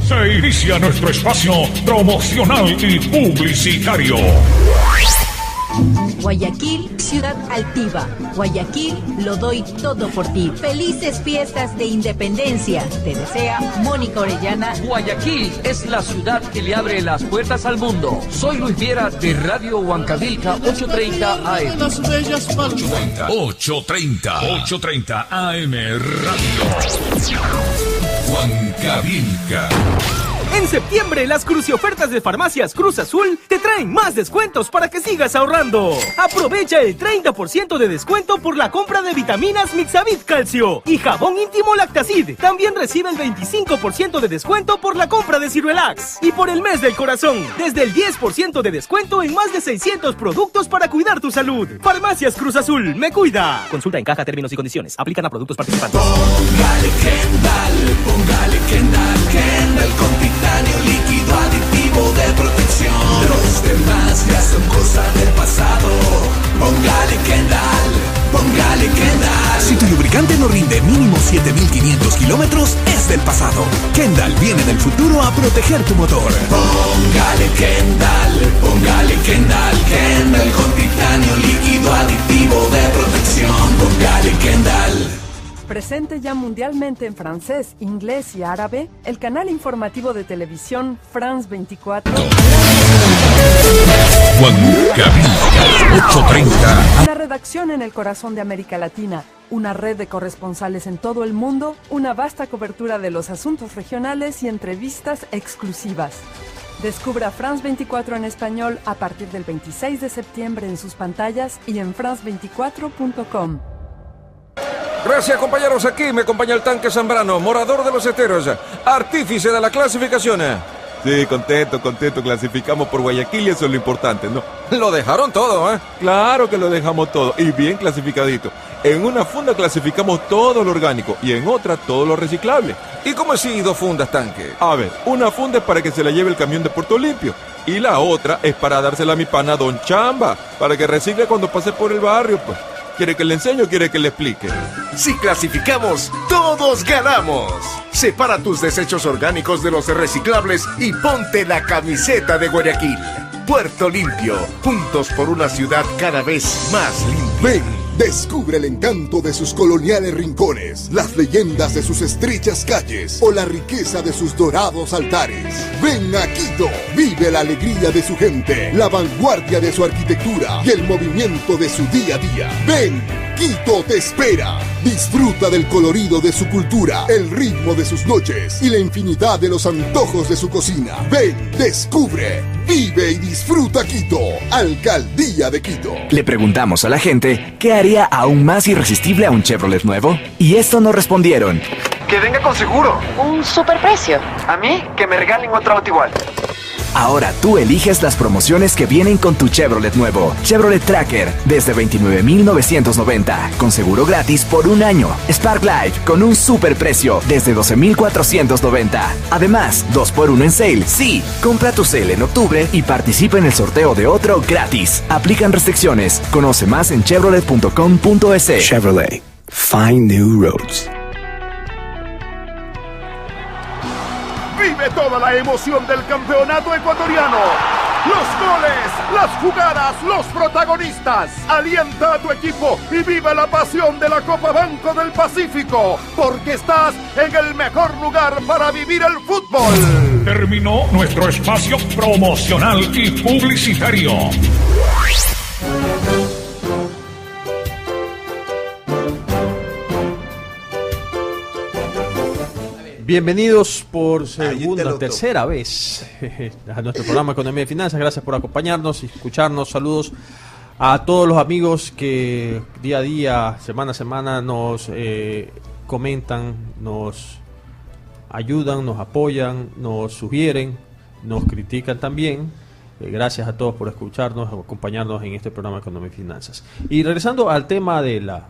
Se inicia nuestro espacio promocional y publicitario. Guayaquil, ciudad altiva. Guayaquil, lo doy todo por ti. Felices fiestas de independencia. Te desea Mónica Orellana. Guayaquil es la ciudad que le abre las puertas al mundo. Soy Luis Viera de Radio Huancavelica 830 AM. 830 AM Radio Huancavelica En septiembre, las cruciofertas de Farmacias Cruz Azul te traen más descuentos para que sigas ahorrando. Aprovecha el 30% de descuento por la compra de vitaminas Mixavit Calcio y jabón íntimo Lactacid. También recibe el 25% de descuento por la compra de Cirelax. Y por el mes del corazón, desde el 10% de descuento en más de 600 productos para cuidar tu salud. Farmacias Cruz Azul, me cuida. Consulta en caja términos y condiciones. Aplican a productos participantes. Póngale Kendall con titanio líquido aditivo de protección. Los demás ya son cosas del pasado. Póngale Kendall. Si tu lubricante no rinde mínimo 7.500 kilómetros, es del pasado. Kendall viene del futuro a proteger tu motor. Póngale Kendall con titanio líquido aditivo de protección. Póngale Kendall. Presente ya mundialmente en francés, inglés y árabe, el canal informativo de televisión France 24. Huancavelica 830. Una redacción en el corazón de América Latina, una red de corresponsales en todo el mundo, una vasta cobertura de los asuntos regionales y entrevistas exclusivas. Descubra France 24 en español a partir del 26 de septiembre en sus pantallas y en france24.com. Gracias, compañeros. Aquí me acompaña el tanque Zambrano, morador de los esteros, artífice de la clasificación. Sí, contento. Clasificamos por Guayaquil y eso es lo importante, ¿no? Lo dejaron todo, ¿eh? Claro que lo dejamos todo y bien clasificadito. En una funda clasificamos todo lo orgánico y en otra todo lo reciclable. ¿Y cómo así 2 fundas, tanque? A ver, una funda es para que se la lleve el camión de Puerto Limpio y la otra es para dársela a mi pana Don Chamba, para que recicle cuando pase por el barrio, pues. ¿Quiere que le enseñe o quiere que le explique? Si clasificamos, todos ganamos. Separa tus desechos orgánicos de los reciclables y ponte la camiseta de Guayaquil. Puerto Limpio, juntos por una ciudad cada vez más limpia. Ven, descubre el encanto de sus coloniales rincones, las leyendas de sus estrechas calles o la riqueza de sus dorados altares. Ven a Quito, vive la alegría de su gente, la vanguardia de su arquitectura y el movimiento de su día a día. Ven, Quito te espera. Disfruta del colorido de su cultura, el ritmo de sus noches y la infinidad de los antojos de su cocina. Ven, descubre, vive y disfruta Quito. Alcaldía de Quito. Le preguntamos a la gente qué haría aún más irresistible a un Chevrolet nuevo y esto nos respondieron. Que venga con seguro. Un superprecio. A mí, que me regalen otro auto igual. Ahora tú eliges las promociones que vienen con tu Chevrolet nuevo. Chevrolet Tracker desde 29.990 con seguro gratis por 1 año. Spark Life con un superprecio desde 12.490. Además, 2x1 en sale. Sí, compra tu sale en octubre y participa en el sorteo de otro gratis. Aplican restricciones. Conoce más en chevrolet.com.es. Chevrolet. Find new roads. Vive toda la emoción del campeonato ecuatoriano. Los goles, las jugadas, los protagonistas. Alienta a tu equipo y vive la pasión de la Copa Banco del Pacífico, porque estás en el mejor lugar para vivir el fútbol. Terminó nuestro espacio promocional y publicitario. Bienvenidos por tercera vez a nuestro programa Economía y Finanzas. Gracias por acompañarnos y escucharnos. Saludos a todos los amigos que día a día, semana a semana nos comentan, nos ayudan, nos apoyan, nos sugieren, nos critican también. Gracias a todos por escucharnos, acompañarnos en este programa Economía y Finanzas. Y regresando al tema de la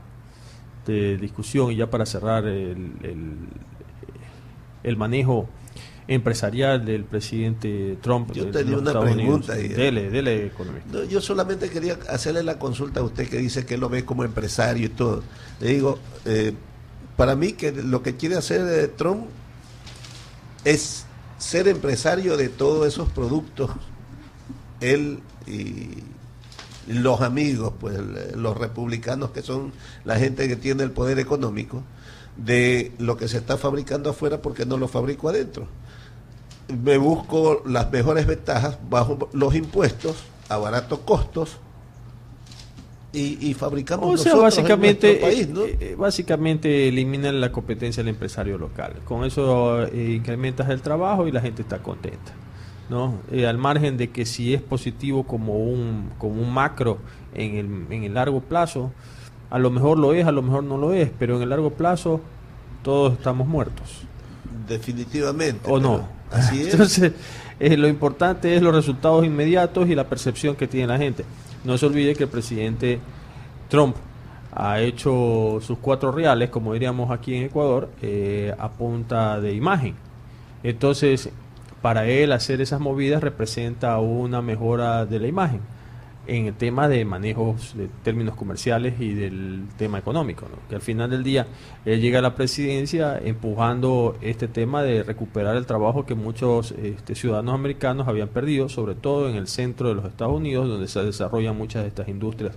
discusión, y ya para cerrar el manejo empresarial del presidente Trump. Yo tenía una pregunta. Dele, economista. No, yo solamente quería hacerle la consulta a usted que dice que lo ve como empresario y todo. Le digo, para mí que lo que quiere hacer Trump es ser empresario de todos esos productos. Él y los amigos, pues los republicanos, que son la gente que tiene el poder económico, de lo que se está fabricando afuera porque no lo fabrico adentro. Me busco las mejores ventajas bajo los impuestos, a baratos costos, y fabricamos o sea, nosotros básicamente, en nuestro país, ¿no? Básicamente eliminan la competencia del empresario local. Con eso incrementas el trabajo y la gente está contenta, ¿no? Al margen de que si es positivo como un macro en el largo plazo, a lo mejor lo es, a lo mejor no lo es, pero en el largo plazo todos estamos muertos. Definitivamente. ¿O no? Así es. Entonces, lo importante es los resultados inmediatos y la percepción que tiene la gente. No se olvide que el presidente Trump ha hecho sus 4 reales, como diríamos aquí en Ecuador, a punta de imagen. Entonces, para él hacer esas movidas representa una mejora de la imagen en el tema de manejos de términos comerciales y del tema económico, ¿no? Que al final del día él llega a la presidencia empujando este tema de recuperar el trabajo que muchos ciudadanos americanos habían perdido, sobre todo en el centro de los Estados Unidos, donde se desarrollan muchas de estas industrias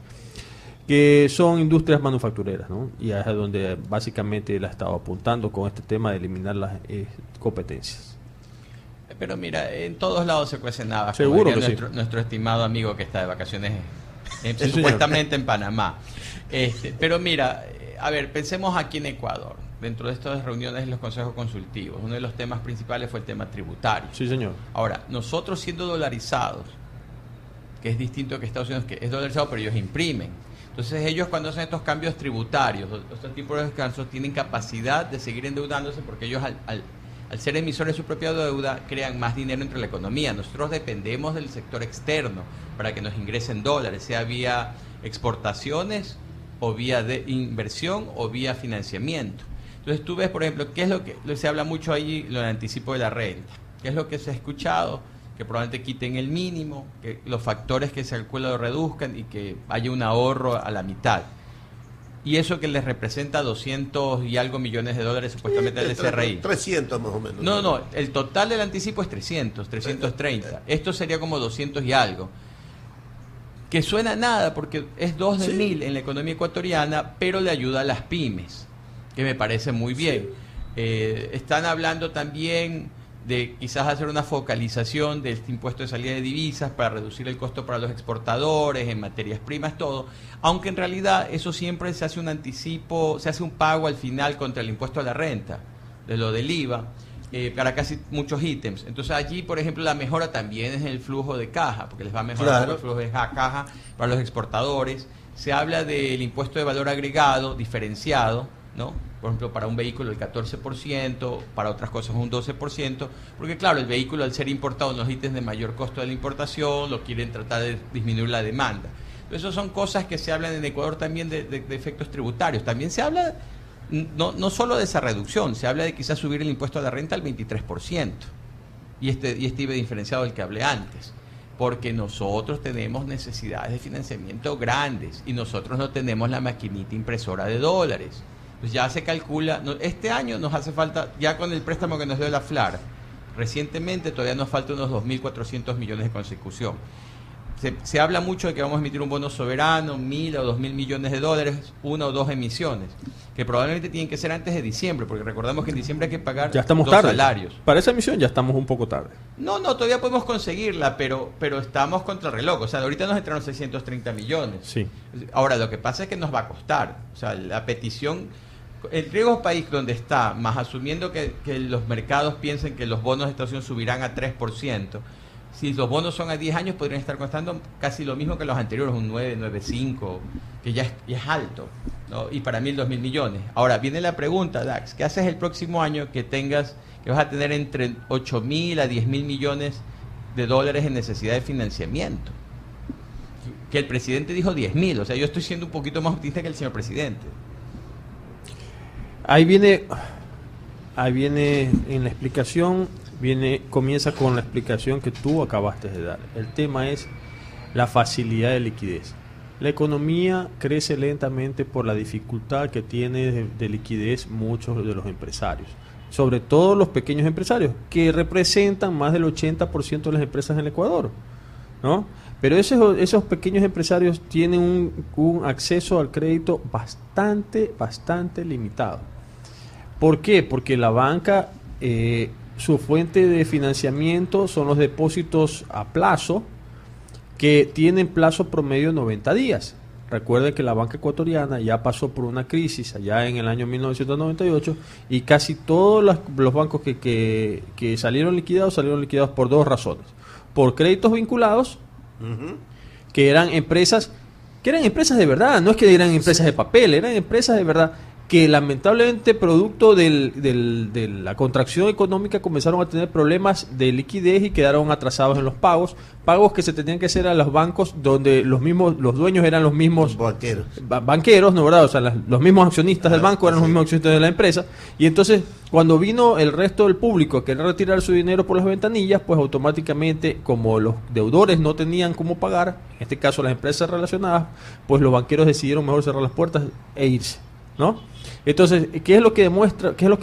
que son industrias manufactureras, ¿no? Y es donde básicamente él ha estado apuntando con este tema de eliminar las competencias. Pero mira, en todos lados se cuecen habas. Seguro que nuestro estimado amigo que está de vacaciones supuestamente en Panamá. Pero mira, a ver, pensemos aquí en Ecuador. Dentro de estas reuniones de los consejos consultivos, uno de los temas principales fue el tema tributario. Sí, señor. Ahora, nosotros siendo dolarizados, que es distinto que Estados Unidos, que es dolarizado, pero ellos imprimen. Entonces ellos cuando hacen estos cambios tributarios, estos tipos de descansos, tienen capacidad de seguir endeudándose porque ellos al ser emisores de su propia deuda, crean más dinero entre la economía. Nosotros dependemos del sector externo para que nos ingresen dólares, sea vía exportaciones o vía de inversión o vía financiamiento. Entonces tú ves, por ejemplo, qué es lo que se habla mucho ahí, lo del anticipo de la renta. ¿Qué es lo que se ha escuchado? Que probablemente quiten el mínimo, que los factores que se calculan lo reduzcan y que haya un ahorro a la mitad. Y eso que les representa 200 y algo millones de dólares supuestamente al SRI. 300 más o menos. No, el total del anticipo es 330. Esto sería como 200 y algo. Que suena nada porque es 2 de 1000 en la economía ecuatoriana, pero le ayuda a las pymes, que me parece muy bien. Están hablando también de quizás hacer una focalización de este impuesto de salida de divisas para reducir el costo para los exportadores en materias primas, todo, aunque en realidad eso siempre se hace un anticipo, se hace un pago al final contra el impuesto a la renta, de lo del IVA, para casi muchos ítems. Entonces allí, por ejemplo, la mejora también es en el flujo de caja, porque les va a mejorar el flujo de caja para los exportadores. Se habla del impuesto de valor agregado diferenciado, ¿no? Por ejemplo, para un vehículo el 14%, para otras cosas un 12%, porque claro, el vehículo al ser importado en los ítems de mayor costo de la importación, lo quieren tratar de disminuir la demanda. Entonces, esas son cosas que se hablan en Ecuador también de efectos tributarios. También se habla no solo de esa reducción, se habla de quizás subir el impuesto a la renta al 23%, y este IVA diferenciado del que hablé antes, porque nosotros tenemos necesidades de financiamiento grandes y nosotros no tenemos la maquinita impresora de dólares. Pues ya se calcula, este año nos hace falta, ya con el préstamo que nos dio la FLAR, recientemente todavía nos falta unos 2.400 millones de consecución. Se habla mucho de que vamos a emitir un bono soberano, 1.000 o 2.000 millones de dólares, 1 o 2 emisiones, que probablemente tienen que ser antes de diciembre, porque recordamos que en diciembre hay que pagar ya estamos 2 tarde. salarios. Para esa emisión ya estamos un poco tarde. No, todavía podemos conseguirla, pero estamos contra el reloj. O sea, ahorita nos entraron 630 millones. Sí. Ahora, lo que pasa es que nos va a costar. O sea, la petición, el riesgo país donde está, más asumiendo que los mercados piensen que los bonos de Estados Unidos subirán a 3%, si los bonos son a 10 años, podrían estar costando casi lo mismo que los anteriores, un 9, 9,5, que ya es alto, ¿no? Y para 1.000, 2.000 millones. Ahora, viene la pregunta, Dax, ¿qué haces el próximo año que vas a tener entre 8.000 a 10.000 millones de dólares en necesidad de financiamiento? Que el presidente dijo 10.000, o sea, yo estoy siendo un poquito más optimista que el señor presidente. Ahí viene en la explicación, comienza con la explicación que tú acabaste de dar. El tema es la facilidad de liquidez. La economía crece lentamente por la dificultad que tiene de liquidez muchos de los empresarios, sobre todo los pequeños empresarios, que representan más del 80% de las empresas en el Ecuador, ¿no? Pero esos pequeños empresarios tienen un acceso al crédito bastante limitado. ¿Por qué? Porque la banca, su fuente de financiamiento son los depósitos a plazo, que tienen plazo promedio 90 días. Recuerden que la banca ecuatoriana ya pasó por una crisis allá en el año 1998 y casi todos los bancos que salieron liquidados por dos razones. Por créditos vinculados, que eran empresas de verdad, no es que eran empresas de papel, eran empresas de verdad que lamentablemente producto de la contracción económica comenzaron a tener problemas de liquidez y quedaron atrasados en los pagos que se tenían que hacer a los bancos donde los dueños eran los mismos banqueros, ¿no, verdad? O sea, los mismos accionistas del banco eran los mismos accionistas de la empresa, y entonces cuando vino el resto del público a querer retirar su dinero por las ventanillas, pues automáticamente, como los deudores no tenían cómo pagar, en este caso las empresas relacionadas, pues los banqueros decidieron mejor cerrar las puertas e irse, ¿no? Entonces, ¿qué es lo que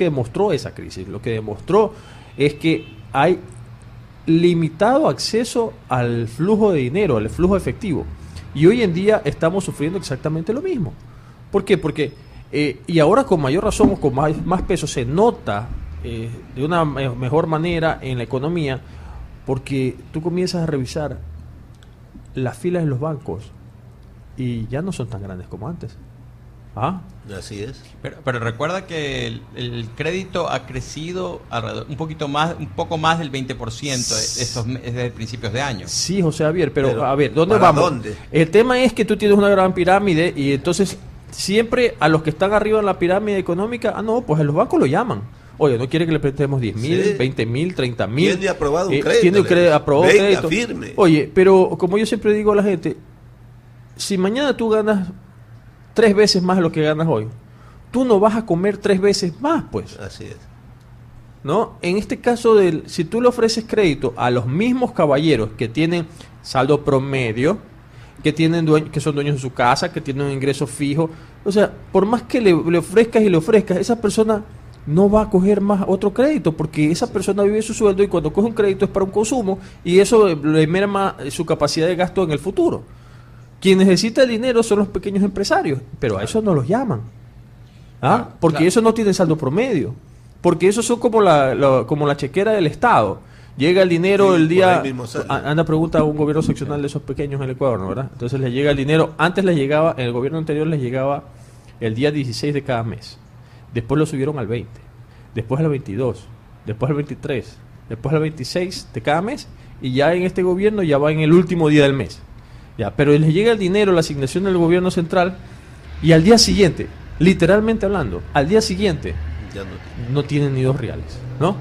demostró esa crisis? Lo que demostró es que hay limitado acceso al flujo de dinero, al flujo efectivo. Y hoy en día estamos sufriendo exactamente lo mismo. ¿Por qué? Porque, y ahora con mayor razón o con más peso, se nota de una mejor manera en la economía, porque tú comienzas a revisar las filas de los bancos y ya no son tan grandes como antes. Así es. Pero recuerda que el crédito ha crecido un poco más del 20% desde principios de año. Sí, José Javier, pero a ver, ¿dónde vamos? ¿Dónde? El tema es que tú tienes una gran pirámide y entonces siempre a los que están arriba en la pirámide económica, pues a los bancos lo llaman. Oye, ¿no quiere que le prestemos 10,000, 20,000, 30,000? Tiene aprobado un crédito. Tiene aprobado un crédito. Firme. Oye, pero como yo siempre digo a la gente, si mañana tú ganas 3 veces más de lo que ganas hoy, tú no vas a comer 3 veces más, pues. Así es. ¿No? En este caso, si tú le ofreces crédito a los mismos caballeros que tienen saldo promedio, que son dueños de su casa, que tienen un ingreso fijo, o sea, por más que le ofrezcas, esa persona no va a coger más otro crédito, porque esa persona vive su sueldo y cuando coge un crédito es para un consumo y eso le merma su capacidad de gasto en el futuro. Quien necesita el dinero son los pequeños empresarios, pero a eso no los llaman. Porque eso no tiene saldo promedio. Porque eso son como la chequera del Estado. Llega el dinero el día... Anda, pregunta a un gobierno seccional de esos pequeños en el Ecuador, ¿no, verdad? Entonces les llega el dinero. Antes les llegaba, en el gobierno anterior les llegaba el día 16 de cada mes. Después lo subieron al 20. Después al 22. Después al 23. Después al 26 de cada mes. Y ya en este gobierno ya va en el último día del mes. Pero les llega el dinero, la asignación del gobierno central, y al día siguiente, literalmente hablando, al día siguiente no tienen ni 2 reales, ¿no?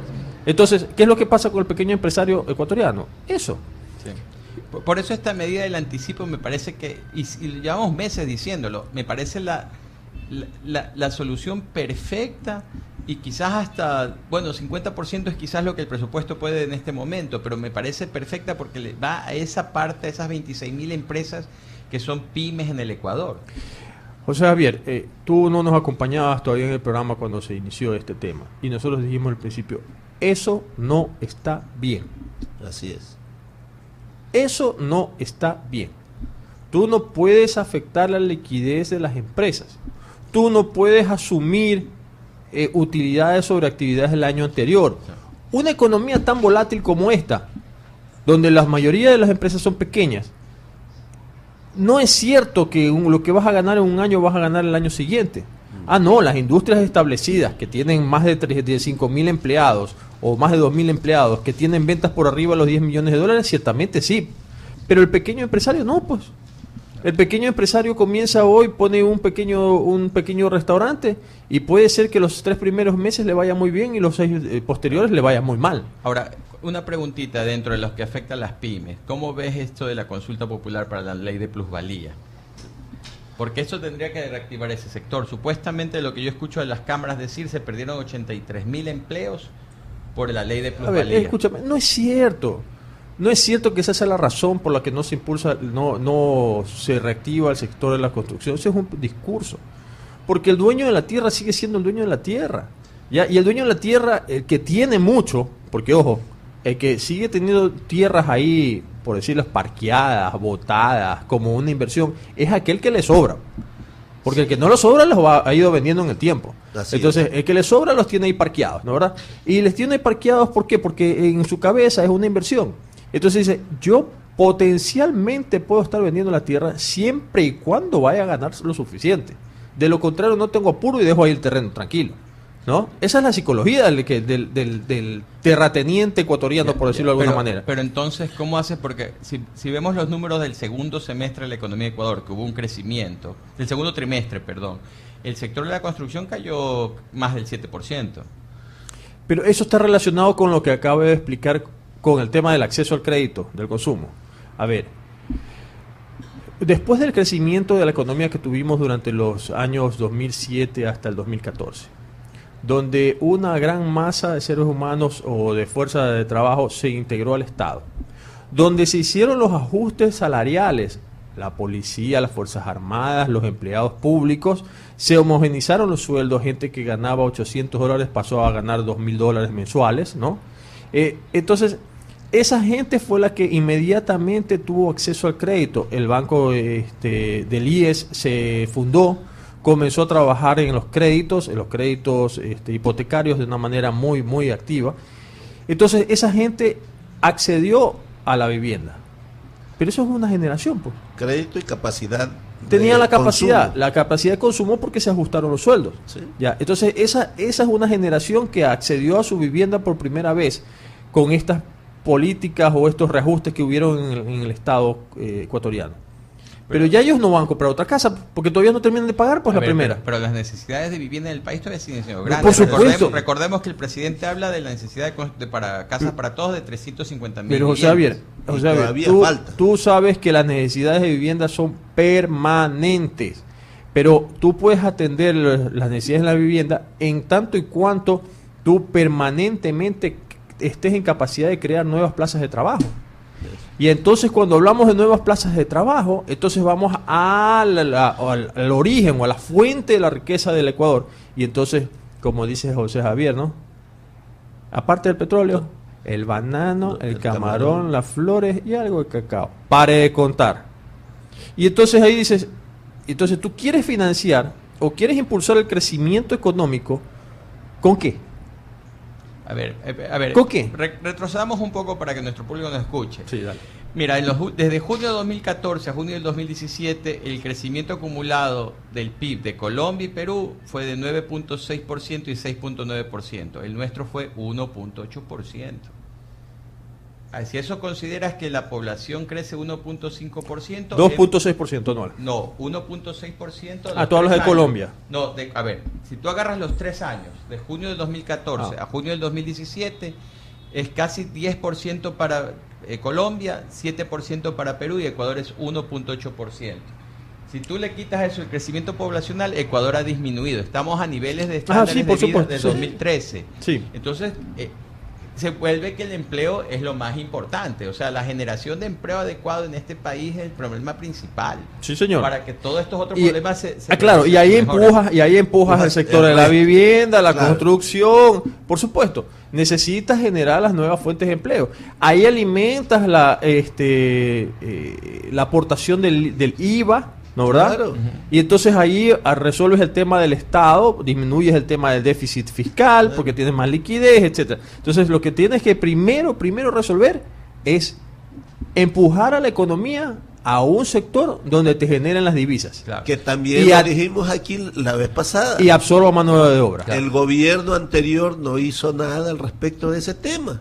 Entonces, ¿qué es lo que pasa con el pequeño empresario ecuatoriano? Eso. Sí. Por eso esta medida del anticipo me parece que, y llevamos meses diciéndolo, me parece la solución perfecta. Y quizás hasta, 50% es quizás lo que el presupuesto puede en este momento, pero me parece perfecta porque le va a esa parte, a esas 26,000 empresas que son pymes en el Ecuador. José Javier, tú no nos acompañabas todavía en el programa cuando se inició este tema, y nosotros dijimos al principio, eso no está bien. Así es. Eso no está bien. Tú no puedes afectar la liquidez de las empresas. Tú no puedes asumir utilidades sobre actividades del año anterior. Una economía tan volátil como esta, donde la mayoría de las empresas son pequeñas, no es cierto que lo que vas a ganar en un año vas a ganar el año siguiente. No, las industrias establecidas que tienen más de 5,000 empleados o más de 2,000 empleados, que tienen ventas por arriba de los 10 millones de dólares, ciertamente sí, pero el pequeño empresario no, pues. El pequeño empresario comienza hoy, pone un pequeño restaurante y puede ser que los 3 primeros meses le vaya muy bien y los 6 posteriores le vaya muy mal. Ahora, una preguntita dentro de los que afectan a las pymes. ¿Cómo ves esto de la consulta popular para la ley de plusvalía? Porque eso tendría que reactivar ese sector. Supuestamente lo que yo escucho de las cámaras decir, se perdieron 83,000 empleos por la ley de plusvalía. A ver, escúchame, no es cierto. No es cierto que esa sea la razón por la que no se impulsa, no se reactiva el sector de la construcción. Ese es un discurso. Porque el dueño de la tierra sigue siendo el dueño de la tierra. ¿Ya? Y el dueño de la tierra, el que tiene mucho, porque ojo, el que sigue teniendo tierras ahí, por decirlo, parqueadas, botadas, como una inversión, es aquel que le sobra. Porque el que no le sobra los ha ido vendiendo en el tiempo. Entonces, el que le sobra los tiene ahí parqueados, ¿no, verdad? Y les tiene parqueados, ¿por qué? Porque en su cabeza es una inversión. Entonces dice, yo potencialmente puedo estar vendiendo la tierra siempre y cuando vaya a ganar lo suficiente. De lo contrario, no tengo apuro y dejo ahí el terreno tranquilo, ¿no? Esa es la psicología del terrateniente ecuatoriano, por decirlo de alguna manera. Pero entonces, ¿cómo haces? Porque si vemos los números del segundo semestre de la economía de Ecuador, que hubo un crecimiento, del segundo trimestre, perdón, el sector de la construcción cayó más del 7%. Pero eso está relacionado con lo que acabo de explicar con el tema del acceso al crédito, del consumo. A ver, después del crecimiento de la economía que tuvimos durante los años 2007 hasta el 2014, donde una gran masa de seres humanos o de fuerza de trabajo se integró al Estado, donde se hicieron los ajustes salariales, la policía, las Fuerzas Armadas, los empleados públicos, se homogenizaron los sueldos, gente que ganaba $800 pasó a ganar $2,000 mensuales, ¿no? Entonces, esa gente fue la que inmediatamente tuvo acceso al crédito. El banco del IES se fundó, comenzó a trabajar en los créditos hipotecarios de una manera muy, muy activa. Entonces, esa gente accedió a la vivienda. Pero eso es una generación, pues. Crédito y capacidad. Tenía la capacidad de consumo porque se ajustaron los sueldos. Sí. Ya, entonces, esa es una generación que accedió a su vivienda por primera vez con estas políticas o estos reajustes que hubieron en el Estado ecuatoriano. Pero ya ellos no van a comprar otra casa porque todavía no terminan de pagar pues la primera. Pero las necesidades de vivienda en el país todavía siguen siendo Por grandes. supuesto. Recordemos que el presidente habla de la necesidad para casas para todos de 350.000. Pero José Javier, tú sabes que las necesidades de vivienda son permanentes. Pero tú puedes atender las necesidades de la vivienda en tanto y cuanto tú permanentemente estés en capacidad de crear nuevas plazas de trabajo. Y entonces cuando hablamos de nuevas plazas de trabajo, entonces vamos al origen o a la fuente de la riqueza del Ecuador. Y entonces, como dice José Javier, ¿no? Aparte del petróleo, el banano, el camarón, las flores y algo de cacao. Pare de contar. Y entonces ahí dices, entonces tú quieres financiar o quieres impulsar el crecimiento económico, ¿con qué? A ver, ¿con qué? Retrocedamos un poco para que nuestro público nos escuche. Sí, dale. Mira, desde junio de 2014 a junio del 2017, el crecimiento acumulado del PIB de Colombia y Perú fue de 9.6% y 6.9%. El nuestro fue 1.8%. Si eso consideras que la población crece 1.5%... 2.6% anual. No, 1.6%... tú hablas de Colombia. No, a ver, si tú agarras los 3 años, de junio del 2014 a junio del 2017, es casi 10% para Colombia, 7% para Perú y Ecuador es 1.8%. Si tú le quitas eso, el crecimiento poblacional, Ecuador ha disminuido. Estamos a niveles de estándares de vida de 2013. Sí. Entonces... se vuelve que el empleo es lo más importante. O sea, la generación de empleo adecuado en este país es el problema principal. Sí, señor. Para que todos estos otros problemas se claro, y ahí empujas el sector de la vivienda, la construcción. Por supuesto, necesitas generar las nuevas fuentes de empleo. Ahí alimentas la aportación del IVA, ¿no, verdad? Claro. Y entonces ahí resuelves el tema del Estado, disminuyes el tema del déficit fiscal porque tienes más liquidez, etcétera. Entonces lo que tienes que primero resolver es empujar a la economía a un sector donde te generen las divisas. Claro. Que también lo dijimos aquí la vez pasada. Y absorba mano de obra. El gobierno anterior no hizo nada al respecto de ese tema.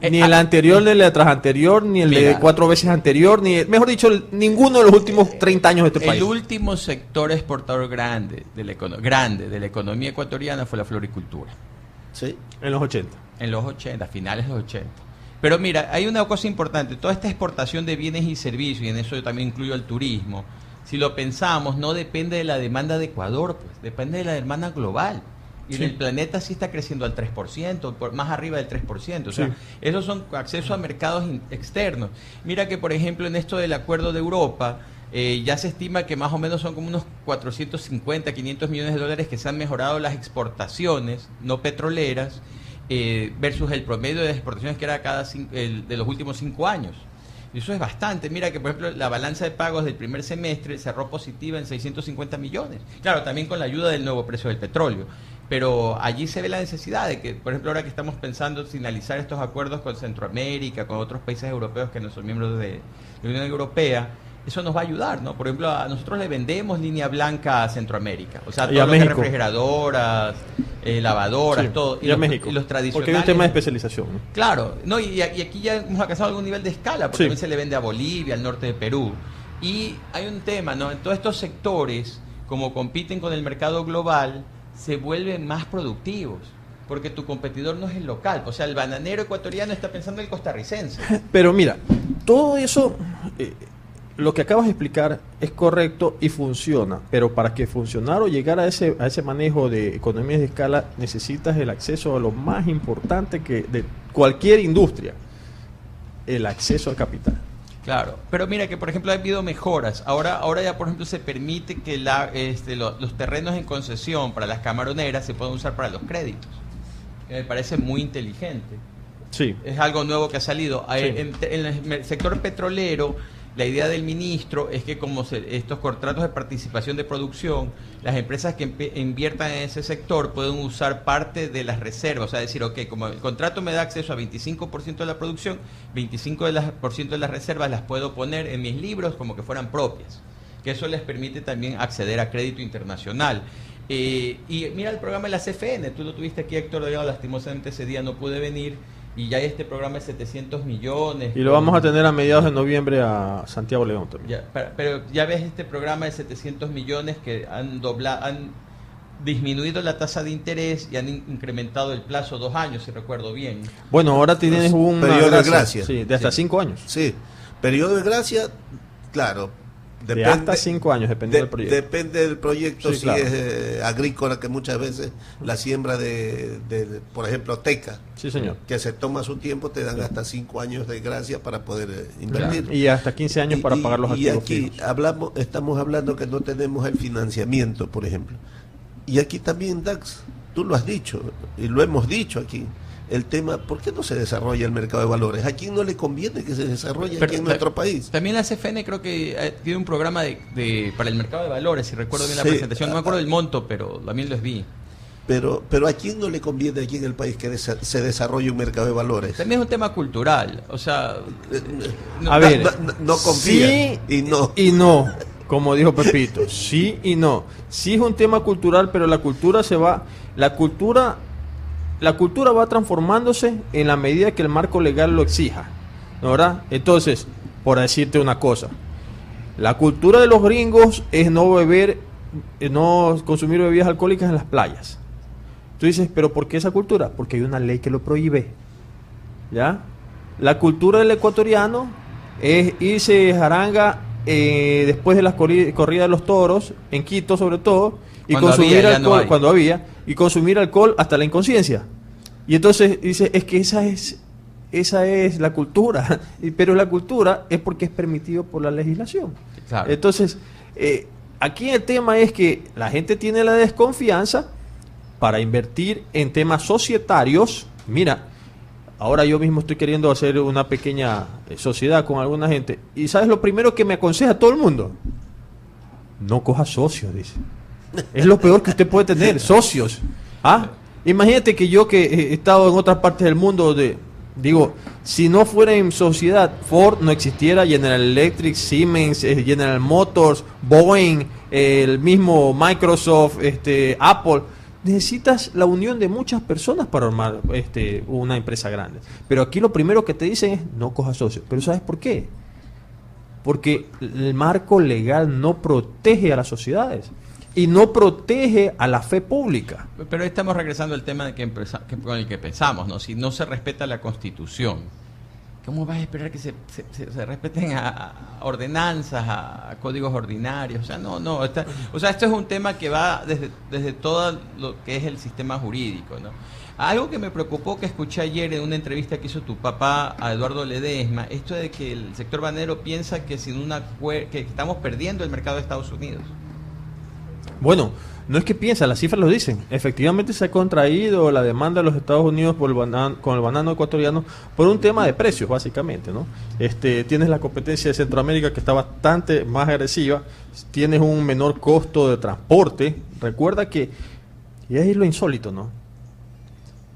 Ni el anterior, ni el de tras anterior, ni el de 4 veces anterior, mejor dicho, ninguno de los últimos 30 años de este país. El último sector exportador grande de la economía ecuatoriana fue la floricultura. Sí. En los 80. En los 80, finales de los 80. Pero mira, hay una cosa importante, toda esta exportación de bienes y servicios, y en eso yo también incluyo el turismo, si lo pensamos, no depende de la demanda de Ecuador, pues, depende de la demanda global. Y en el planeta sí está creciendo al 3%, más arriba del 3%. O sea, esos son acceso a mercados externos. Mira que, por ejemplo, en esto del acuerdo de Europa, ya se estima que más o menos son como unos 450, 500 millones de dólares que se han mejorado las exportaciones no petroleras versus el promedio de exportaciones que era de los últimos 5 años. Y eso es bastante. Mira que, por ejemplo, la balanza de pagos del primer semestre cerró positiva en 650 millones. Claro, también con la ayuda del nuevo precio del petróleo. pero allí se ve la necesidad de que, por ejemplo, ahora que estamos pensando en finalizar estos acuerdos con Centroamérica, con otros países europeos que no son miembros de la Unión Europea, eso nos va a ayudar, ¿no? Por ejemplo, a nosotros le vendemos línea blanca a Centroamérica, o sea, todo lo que es refrigeradoras, lavadoras, sí, todo, y a México, los tradicionales. porque hay un tema de especialización, ¿no? Claro, no, y aquí ya hemos alcanzado algún nivel de escala, porque Sí. también se le vende a Bolivia, al norte de Perú. Y hay un tema, ¿no? En todos estos sectores, como compiten con el mercado global, se vuelven más productivos, porque tu competidor no es el local, o sea, el bananero ecuatoriano está pensando en el costarricense. Pero mira, todo eso, lo que acabas de explicar es correcto y funciona, pero para que funcionara o llegar a ese manejo de economías de escala, necesitas el acceso a lo más importante que de cualquier industria, el acceso al capital. Claro, pero mira que por ejemplo ha habido mejoras. Ahora ya por ejemplo se permite que los terrenos en concesión para las camaroneras se puedan usar para los créditos. Me parece muy inteligente. Sí. Es algo nuevo que ha salido. Sí. En el sector petrolero, la idea del ministro es que como estos contratos de participación de producción, las empresas que inviertan en ese sector pueden usar parte de las reservas, o sea, decir, ok, como el contrato me da acceso a 25% de la producción, 25% de las reservas las puedo poner en mis libros como que fueran propias, que eso les permite también acceder a crédito internacional. Y mira el programa de la CFN, tú lo tuviste aquí, Héctor Delgado, lastimosamente ese día no pude venir, y ya hay este programa de 700 millones. Y lo vamos a tener a mediados de noviembre a Santiago León también. Pero ya ves este programa de 700 millones que han disminuido la tasa de interés y han incrementado el plazo 2 años, si recuerdo bien. Bueno, ahora tienes un periodo de gracia. Sí, de hasta 5 años. Sí, periodo de gracia, claro. De hasta 5 años, depende del proyecto. Depende del proyecto, Sí, si claro. es agrícola, que muchas veces la siembra de por ejemplo, teca, Sí, señor. que se toma su tiempo, te dan hasta 5 años de gracia para poder invertir. Claro. Y hasta 15 años para pagar los activos aquí fijos. estamos hablando que no tenemos el financiamiento, por ejemplo. Y aquí también, Dax, tú lo has dicho, y lo hemos dicho aquí, el tema, ¿por qué no se desarrolla el mercado de valores? ¿A quién no le conviene que se desarrolle aquí en nuestro país? También la CFN creo que tiene un programa para el mercado de valores, si recuerdo bien la Sí. presentación, no me acuerdo del monto, pero también los vi. Pero ¿a quién no le conviene aquí en el país que se desarrolle un mercado de valores? También es un tema cultural, o sea... A ver, no confía sí y no. Como dijo Pepito, sí y no. Sí es un tema cultural, pero la cultura va transformándose en la medida que el marco legal lo exija, ¿no, verdad? Entonces, por decirte una cosa, la cultura de los gringos es no consumir bebidas alcohólicas en las playas. Tú dices, ¿pero por qué esa cultura? Porque hay una ley que lo prohíbe, ¿ya? La cultura del ecuatoriano es irse jaranga después de las corridas de los toros, en Quito sobre todo, y Cuando consumir había, ya alcohol, no hay. cuando había, y consumir alcohol hasta la inconsciencia. Y entonces dice, es que esa es la cultura, pero la cultura es porque es permitido por la legislación. Claro. Entonces, aquí el tema es que la gente tiene la desconfianza para invertir en temas societarios. Mira, ahora yo mismo estoy queriendo hacer una pequeña sociedad con alguna gente. ¿Y sabes lo primero que me aconseja todo el mundo? No coja socios, dice. Es lo peor que usted puede tener, socios. Imagínate que yo que he estado en otras partes del mundo, digo, si no fuera en sociedad, Ford no existiera, General Electric, Siemens, General Motors, Boeing, el mismo Microsoft, Apple. Necesitas la unión de muchas personas para armar una empresa grande. Pero aquí lo primero que te dicen es no cojas socios. ¿Pero sabes por qué? Porque el marco legal no protege a las sociedades y no protege a la fe pública. Pero estamos regresando al tema con el que pensamos, ¿no? Si no se respeta la Constitución, ¿cómo vas a esperar que se respeten a ordenanzas, a códigos ordinarios? O sea, esto es un tema que va desde todo lo que es el sistema jurídico, ¿no? Algo que me preocupó, que escuché ayer en una entrevista que hizo tu papá a Eduardo Ledesma, esto de que el sector bananero piensa que que estamos perdiendo el mercado de Estados Unidos. Bueno, no es que piensa, las cifras lo dicen. Efectivamente se ha contraído la demanda de los Estados Unidos con el banano ecuatoriano por un tema de precios, básicamente, ¿no? Tienes la competencia de Centroamérica que está bastante más agresiva, tienes un menor costo de transporte. Recuerda que Y ahí es lo insólito, ¿no?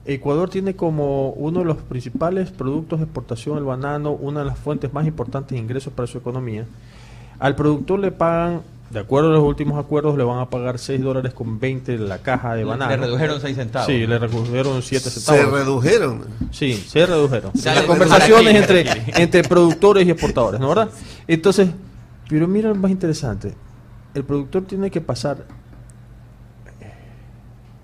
Ecuador tiene como uno de los principales productos de exportación el banano, una de las fuentes más importantes de ingresos para su economía. Al productor le pagan, de acuerdo a los últimos acuerdos, le van a pagar $6.20 la caja de banano. Le redujeron 6 centavos. Sí, le redujeron 7 centavos. ¿Se redujeron? Sí, se redujeron. Ya Las conversaciones entre productores y exportadores, ¿no, verdad? Entonces, pero mira lo más interesante. El productor tiene que pasar,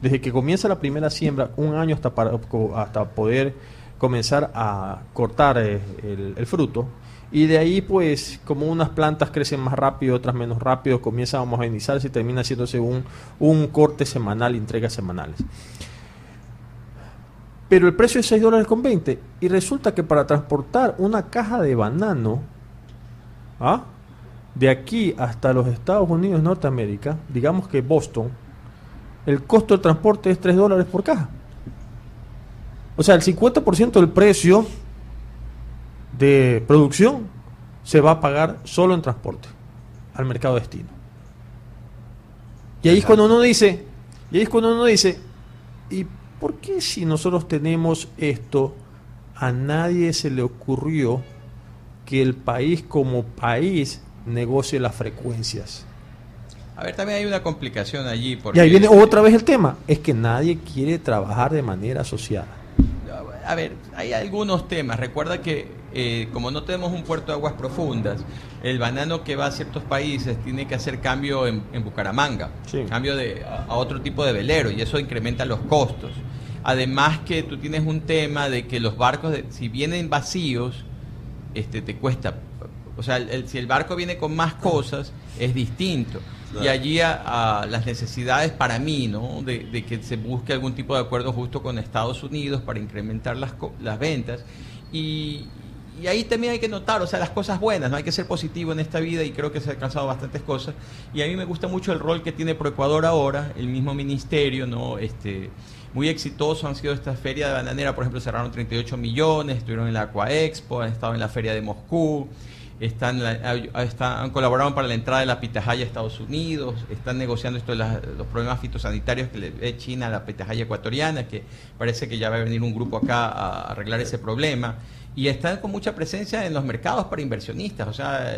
desde que comienza la primera siembra, un año hasta poder comenzar a cortar el fruto. Y de ahí, pues, como unas plantas crecen más rápido, otras menos rápido, comienza a homogeneizarse y termina haciéndose un corte semanal, entregas semanales. Pero el precio es $6.20 y resulta que para transportar una caja de banano, de aquí hasta los Estados Unidos de Norteamérica, digamos que Boston, el costo del transporte es $3 por caja. O sea, el 50% del precio de producción se va a pagar solo en transporte al mercado destino. Y ahí es cuando uno dice, ¿y por qué si nosotros tenemos esto, a nadie se le ocurrió que el país como país negocie las frecuencias? A ver, también hay una complicación allí. Porque y ahí viene otra vez el tema, es que nadie quiere trabajar de manera asociada. A ver, hay algunos temas. Recuerda que como no tenemos un puerto de aguas profundas, el banano que va a ciertos países tiene que hacer cambio en Bucaramanga, cambio a otro tipo de velero, y eso incrementa los costos. Además que tú tienes un tema de que los barcos, si vienen vacíos, te cuesta. O sea, si el barco viene con más cosas, es distinto. Claro. Y allí a las necesidades para mí, ¿no? De que se busque algún tipo de acuerdo justo con Estados Unidos para incrementar las ventas. Y ahí también hay que notar, o sea, las cosas buenas, no hay que ser positivo en esta vida, y creo que se han alcanzado bastantes cosas. Y a mí me gusta mucho el rol que tiene Proecuador ahora, el mismo ministerio, ¿no? Muy exitoso han sido estas ferias de bananera, por ejemplo, cerraron 38 millones, estuvieron en la Aqua Expo, han estado en la feria de Moscú, han colaborado para la entrada de la pitahaya a Estados Unidos, están negociando esto de los problemas fitosanitarios que le ve China a la pitahaya ecuatoriana, que parece que ya va a venir un grupo acá a arreglar ese problema, y están con mucha presencia en los mercados para inversionistas. O sea,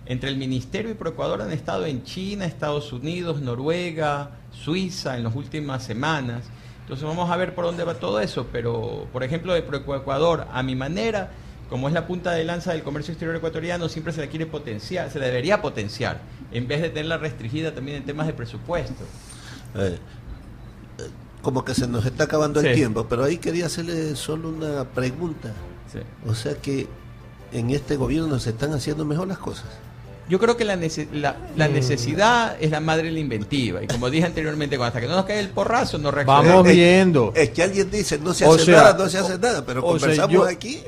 entre el Ministerio y Proecuador han estado en China, Estados Unidos, Noruega, Suiza en las últimas semanas. Entonces vamos a ver por dónde va todo eso, pero por ejemplo de Proecuador, a mi manera, como es la punta de lanza del comercio exterior ecuatoriano, siempre se la quiere potenciar, se la debería potenciar, en vez de tenerla restringida también en temas de presupuesto. Como que se nos está acabando el tiempo, pero ahí quería hacerle solo una pregunta. Sí. O sea que en este gobierno se están haciendo mejor las cosas. Yo creo que la necesidad es la madre de la inventiva, y como dije anteriormente, hasta que no nos cae el porrazo no reaccionamos. Vamos viendo. Es que alguien dice no se hace nada, pero conversamos aquí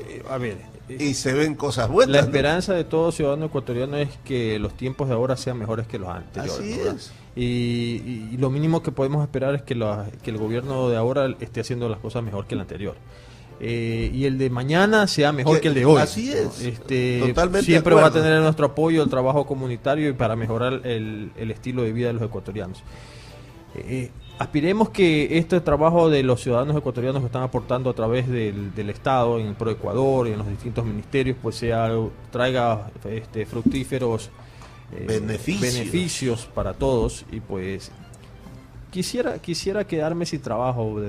y se ven cosas buenas. La esperanza de todo ciudadano ecuatoriano es que los tiempos de ahora sean mejores que los anteriores. Así es. Y lo mínimo que podemos esperar es que el gobierno de ahora esté haciendo las cosas mejor que el anterior. Y el de mañana sea mejor que el de hoy. Así es. Totalmente siempre va a tener nuestro apoyo el trabajo comunitario y para mejorar el estilo de vida de los ecuatorianos. Aspiremos que este trabajo de los ciudadanos ecuatorianos que están aportando a través del Estado, en el Proecuador y en los distintos ministerios, pues traiga fructíferos beneficios para todos. Y pues quisiera quedarme sin trabajo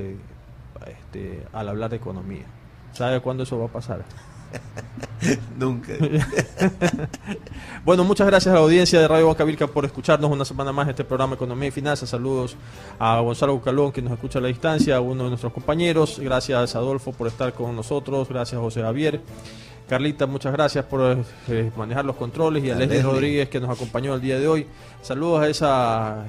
al hablar de economía. ¿Sabe cuándo eso va a pasar? Nunca. Bueno, muchas gracias a la audiencia de Radio Huancavilca por escucharnos una semana más en este programa Economía y Finanzas. Saludos a Gonzalo Bucalón, que nos escucha a la distancia, a uno de nuestros compañeros. Gracias, Adolfo, por estar con nosotros. Gracias, José Javier. Carlita, muchas gracias por manejar los controles, y a Leslie Rodríguez, que nos acompañó el día de hoy. Saludos a esa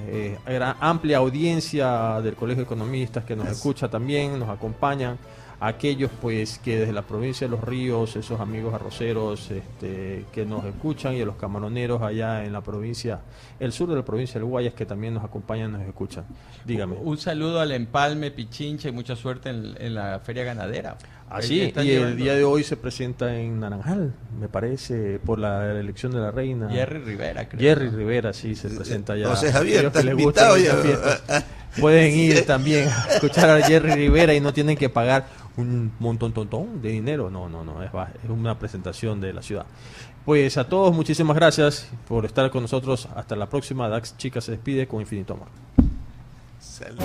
gran, amplia audiencia del Colegio de Economistas que nos escucha también, nos acompañan. A aquellos pues que desde la provincia de Los Ríos, esos amigos arroceros que nos escuchan, y a los camaroneros allá en la provincia, el sur de la provincia del Guayas, que también nos acompañan, nos escuchan. Dígame. Un saludo al Empalme, Pichincha, y mucha suerte en la feria ganadera. Así, y el día de hoy se presenta en Naranjal, me parece, por la elección de la reina. Jerry Rivera, creo. Jerry Rivera, sí, se presenta allá. José Javier, está invitado ya. pueden ir también a escuchar a Jerry Rivera y no tienen que pagar un montón de dinero. No, es una presentación de la ciudad. Pues a todos, muchísimas gracias por estar con nosotros. Hasta la próxima. Dax Chica se despide con infinito amor. Salud.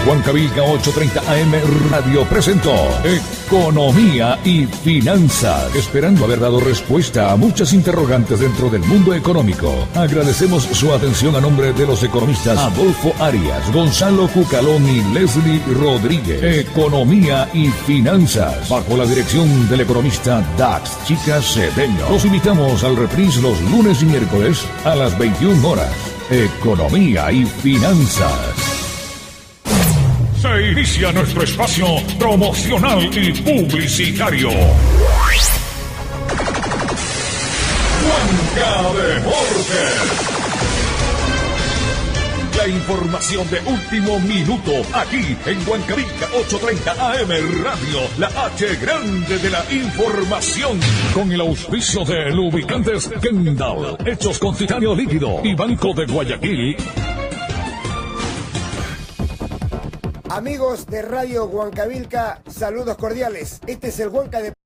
Huancavilca 830 AM Radio presentó Economía y Finanzas, esperando haber dado respuesta a muchas interrogantes dentro del mundo económico. Agradecemos su atención a nombre de los economistas Adolfo Arias, Gonzalo Cucalón y Leslie Rodríguez. Economía y Finanzas, bajo la dirección del economista Dax Chica Cedeño. Los invitamos al reprise los lunes y miércoles a las 21 horas. Economía y Finanzas. Se inicia nuestro espacio promocional y publicitario. Huanca Deportes. La información de último minuto aquí en Huancavilca 830 AM Radio, la H grande de la información. Con el auspicio de lubricantes Kendall, hechos con titanio líquido y Banco de Guayaquil. Amigos de Radio Huancavilca, saludos cordiales. Este es el Huanca de